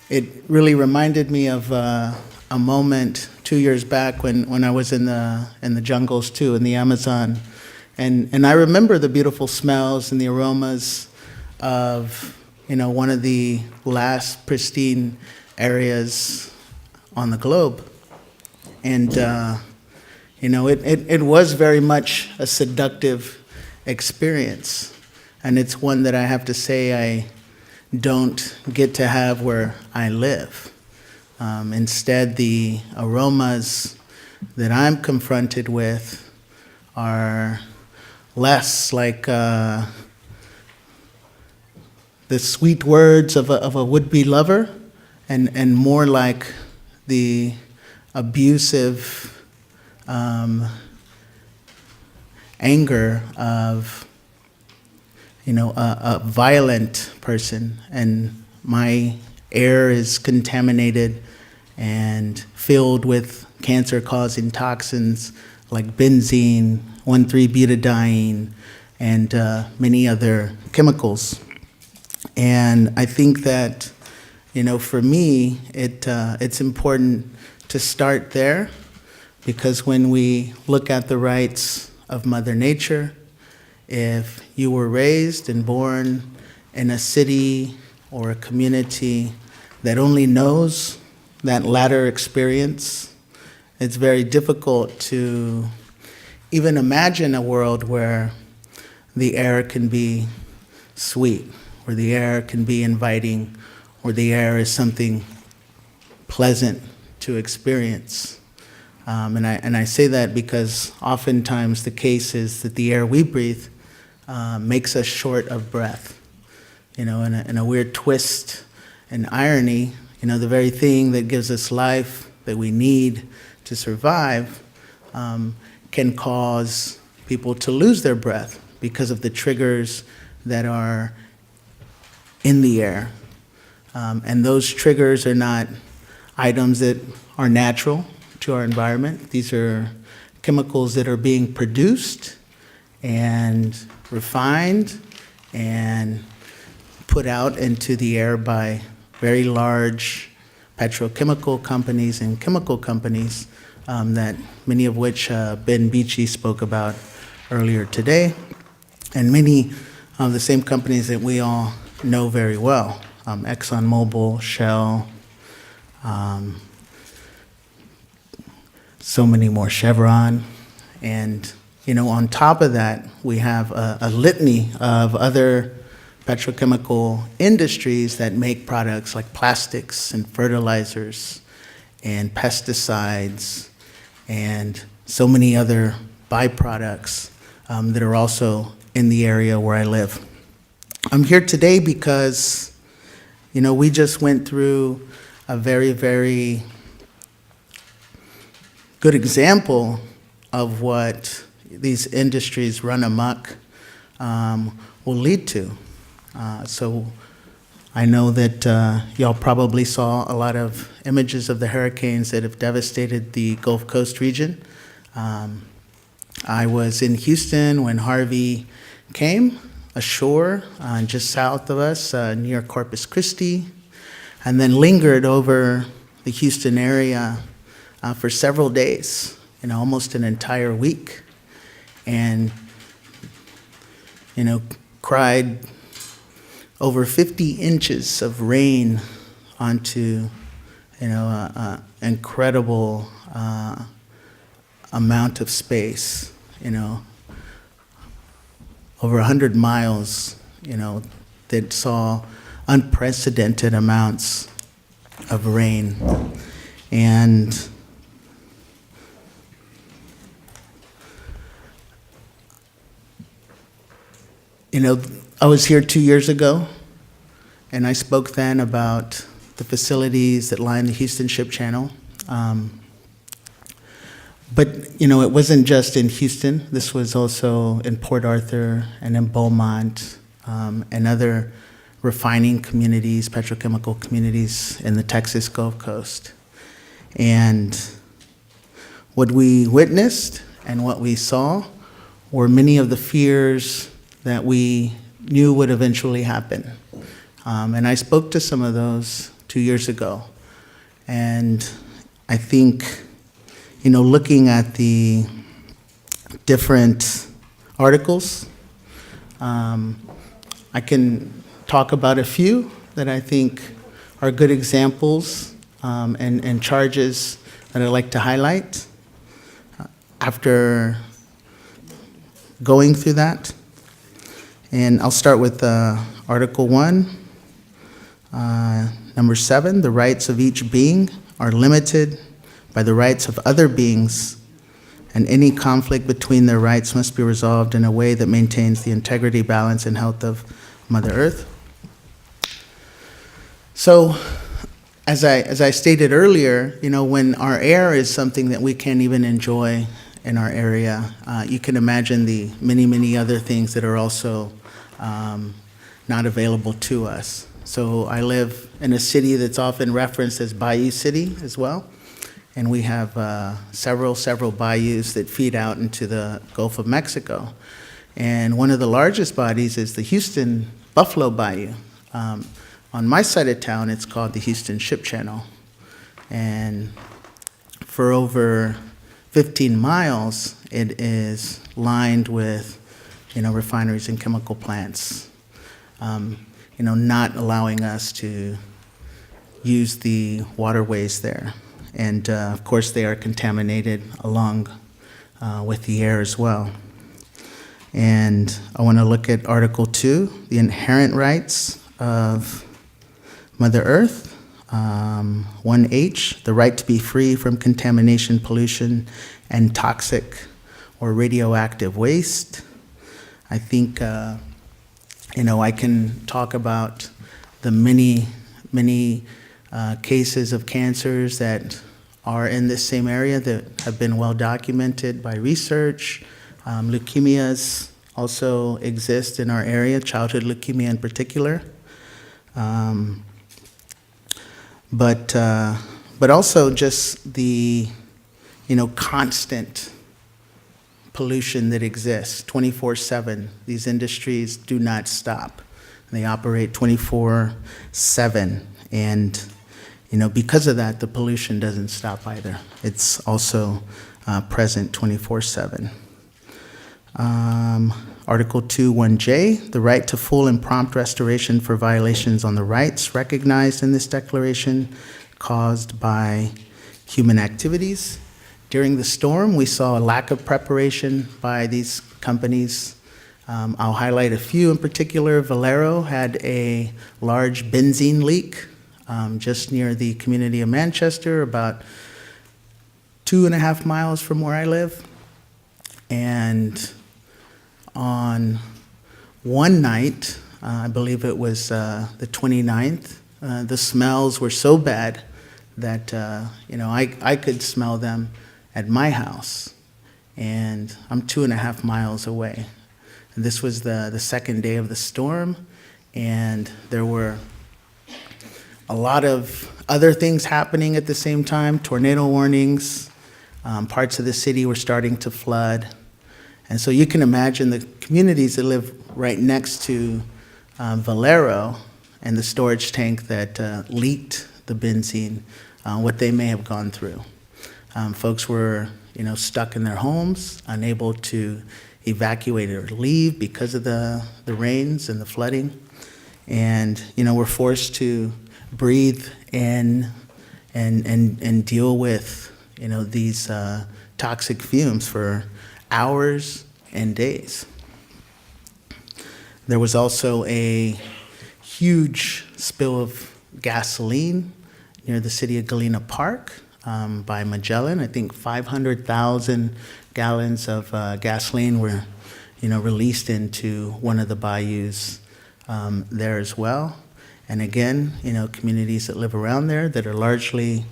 it really reminded me of a moment 2 years back when I was in the jungles too, in the Amazon, and I remember the beautiful smells and the aromas of one of the last pristine areas on the globe, and it was very much a seductive experience, and it's one that I have to say I don't get to have where I live. Instead, the aromas that I'm confronted with are less like the sweet words of a would-be lover, and more like the abusive anger of a violent person, and my air is contaminated and filled with cancer-causing toxins like benzene, 1,3-butadiene, and many other chemicals. And I think that, for me, it's important to start there, because when we look at the rights of Mother Nature, if you were raised and born in a city or a community that only knows that latter experience, it's very difficult to even imagine a world where the air can be sweet, where the air can be inviting, where the air is something pleasant to experience. And I say that because oftentimes the case is that the air we breathe makes us short of breath. In a weird twist and irony, the very thing that gives us life, that we need to survive, can cause people to lose their breath because of the triggers that are in the air. And those triggers are not items that are natural to our environment. These are chemicals that are being produced and refined and put out into the air by very large petrochemical companies and chemical companies, that many of which Beachy spoke about earlier today, and many of the same companies that we all know very well, ExxonMobil, Shell, so many more, Chevron. And on top of that, we have a litany of other petrochemical industries that make products like plastics and fertilizers and pesticides and so many other byproducts that are also in the area where I live. I'm here today because, we just went through a very, very good example of what these industries run amok will lead to. So I know that y'all probably saw a lot of images of the hurricanes that have devastated the Gulf Coast region. I was in Houston when Harvey came ashore just south of us near Corpus Christi, and then lingered over the Houston area for several days, almost an entire week, and cried over 50 inches of rain onto an incredible amount of space, over 100 miles, that saw unprecedented amounts of rain. And I was here 2 years ago, and I spoke then about the facilities that line the Houston Ship Channel. But, it wasn't just in Houston. This was also in Port Arthur and in Beaumont and other refining communities, petrochemical communities in the Texas Gulf Coast. And what we witnessed and what we saw were many of the fears that we knew would eventually happen. And I spoke to some of those 2 years ago. And I think, looking at the different articles, I can talk about a few that I think are good examples and charges that I'd like to highlight. After going through that, and I'll start with Article 1, number 7, the rights of each being are limited by the rights of other beings, and any conflict between their rights must be resolved in a way that maintains the integrity, balance, and health of Mother Earth. So, as I stated earlier, when our air is something that we can't even enjoy in our area, you can imagine the many, many other things that are also not available to us. So I live in a city that's often referenced as Bayou City as well, and we have several bayous that feed out into the Gulf of Mexico. And one of the largest bodies is the Houston Buffalo Bayou. On my side of town, it's called the Houston Ship Channel. And for over 15 miles, it is lined with, refineries and chemical plants, not allowing us to use the waterways there. And of course, they are contaminated along with the air as well. And I want to look at Article 2, the inherent rights of Mother Earth. 1H, the right to be free from contamination, pollution, and toxic or radioactive waste. I think, I can talk about the many cases of cancers that are in this same area that have been well documented by research. Leukemias also exist in our area, childhood leukemia in particular. But also just the, constant pollution that exists 24/7. These industries do not stop. They operate 24/7. And, because of that, the pollution doesn't stop either. It's also present 24/7. Article 2, 1J, the right to full and prompt restoration for violations on the rights recognized in this declaration caused by human activities. During the storm, we saw a lack of preparation by these companies. I'll highlight a few in particular. Valero had a large benzene leak just near the community of Manchester, about 2.5 miles from where I live. And on one night, I believe it was the 29th, the smells were so bad that I could smell them at my house, and I'm 2.5 miles away. And this was the second day of the storm, and there were a lot of other things happening at the same time, tornado warnings, parts of the city were starting to flood. And so you can imagine the communities that live right next to Valero and the storage tank that leaked the benzene, what they may have gone through. Folks were, stuck in their homes, unable to evacuate or leave because of the rains and the flooding. And, were forced to breathe in and deal with, these toxic fumes for hours and days. There was also a huge spill of gasoline near the city of Galena Park by Magellan. I think 500,000 gallons of gasoline were, released into one of the bayous there as well. And again, communities that live around there that are largely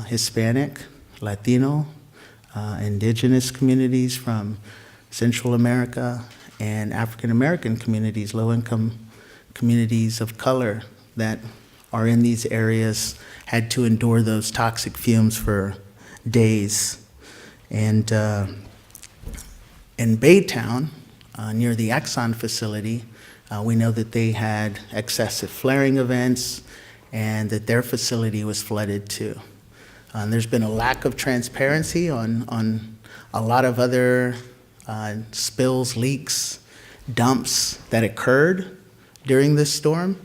Hispanic, Latino, indigenous communities from Central America, and African American communities, low-income communities of color that are in these areas had to endure those toxic fumes for days. And in Baytown, near the Exxon facility, we know that they had excessive flaring events and that their facility was flooded too. There's been a lack of transparency on a lot of other spills, leaks, dumps that occurred during this storm,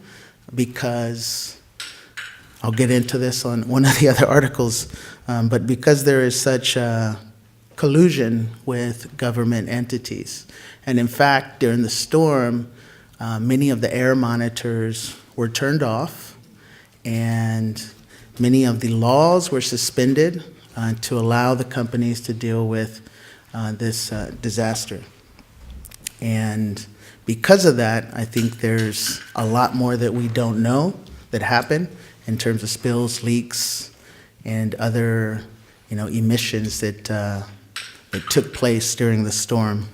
because I'll get into this on one of the other articles, but because there is such collusion with government entities. And in fact, during the storm, many of the air monitors were turned off, and many of the laws were suspended to allow the companies to deal with this disaster. And because of that, I think there's a lot more that we don't know that happened in terms of spills, leaks, and other, emissions that took place during the storm.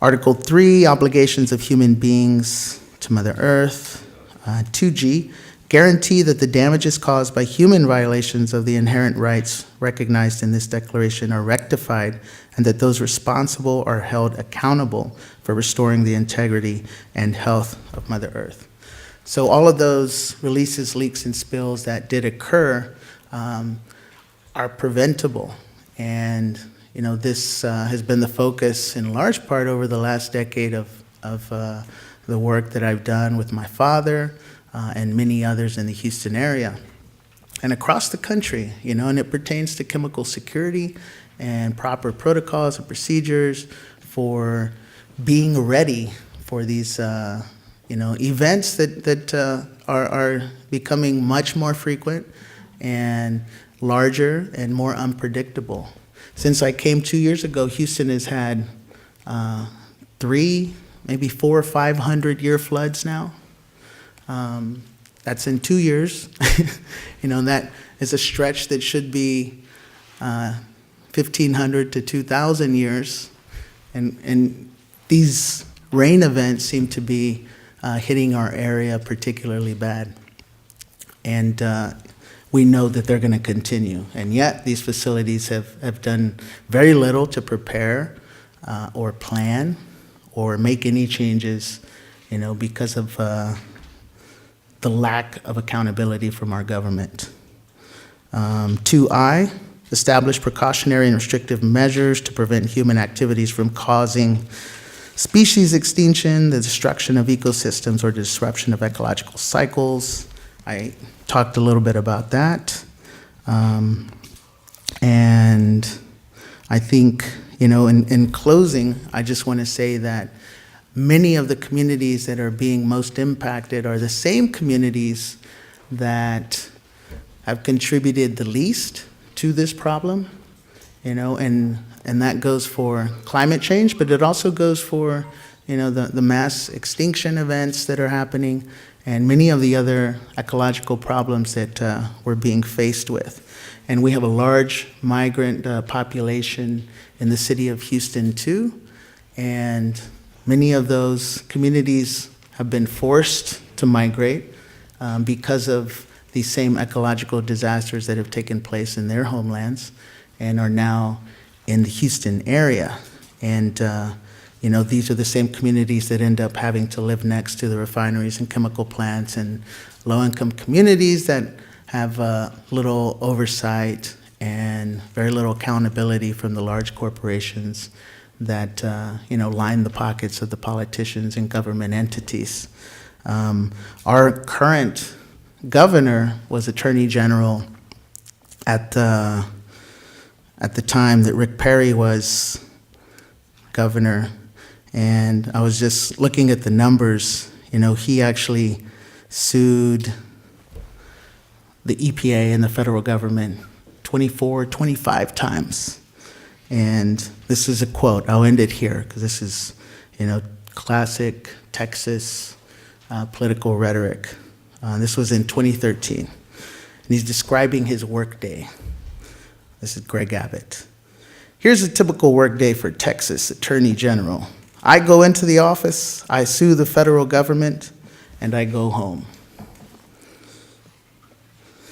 Article 3, obligations of human beings to Mother Earth. 2G, guarantee that the damages caused by human violations of the inherent rights recognized in this declaration are rectified, and that those responsible are held accountable for restoring the integrity and health of Mother Earth. So all of those releases, leaks, and spills that did occur are preventable. And this has been the focus in large part over the last decade of the work that I've done with my father and many others in the Houston area and across the country, and it pertains to chemical security and proper protocols and procedures for being ready for these, events that are becoming much more frequent and larger and more unpredictable. Since I came 2 years ago, Houston has had 3, maybe 400 or 500-year floods now. That's in 2 years. That is a stretch that should be 1,500 to 2,000 years. And these rain events seem to be hitting our area particularly bad. And we know that they're going to continue. And yet these facilities have done very little to prepare or plan or make any changes, because of the lack of accountability from our government. 2I, establish precautionary and restrictive measures to prevent human activities from causing species extinction, the destruction of ecosystems, or disruption of ecological cycles. I talked a little bit about that. And I think, in closing, I just want to say that many of the communities that are being most impacted are the same communities that have contributed the least to this problem, and that goes for climate change, but it also goes for, the mass extinction events that are happening and many of the other ecological problems that we're being faced with. And we have a large migrant population in the city of Houston too, and many of those communities have been forced to migrate because of these same ecological disasters that have taken place in their homelands and are now in the Houston area. And these are the same communities that end up having to live next to the refineries and chemical plants, and low-income communities that have little oversight and very little accountability from the large corporations that line the pockets of the politicians and government entities. Our current governor was Attorney General at the time that Rick Perry was governor, and I was just looking at the numbers. He actually sued the EPA and the federal government 24, 25 times. And this is a quote. I'll end it here because this is, classic Texas political rhetoric. This was in 2013. he's describing his workday. This is Greg Abbott. Here's a typical workday for Texas Attorney General. I go into the office, I sue the federal government, and I go home.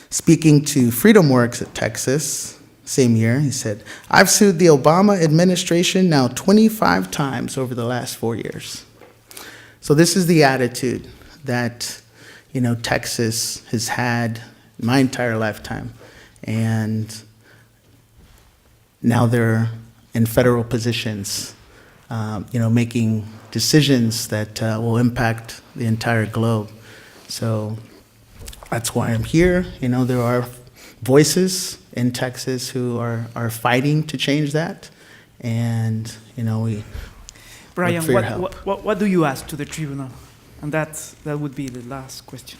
Speaking to FreedomWorks at Texas, same year, he said, I've sued the Obama administration now 25 times over the last 4 years. So this is the attitude that, Texas has had my entire lifetime. And now they're in federal positions, making decisions that will impact the entire globe. So that's why I'm here. There are voices in Texas who are fighting to change that. And, we Bryan, look for your help. what do you ask to the tribunal? And that would be the last question.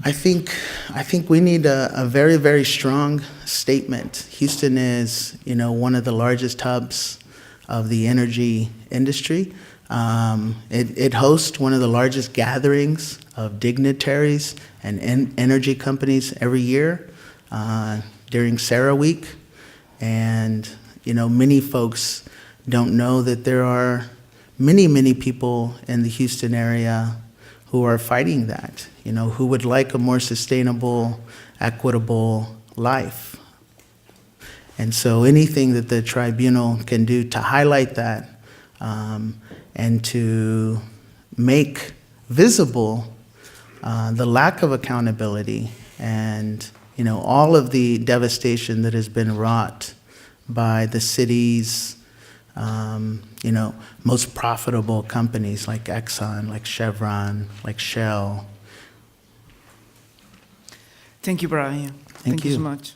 I think we need a very, very strong statement. Houston is, one of the largest hubs of the energy industry. It hosts one of the largest gatherings of dignitaries and energy companies every year during Sarah Week. And, many folks don't know that there are many, many people in the Houston area who are fighting that, who would like a more sustainable, equitable life. And so anything that the tribunal can do to highlight that and to make visible the lack of accountability and, all of the devastation that has been wrought by the city's most profitable companies like Exxon, like Chevron, like Shell. Thank you, Bryan. Thank you so much.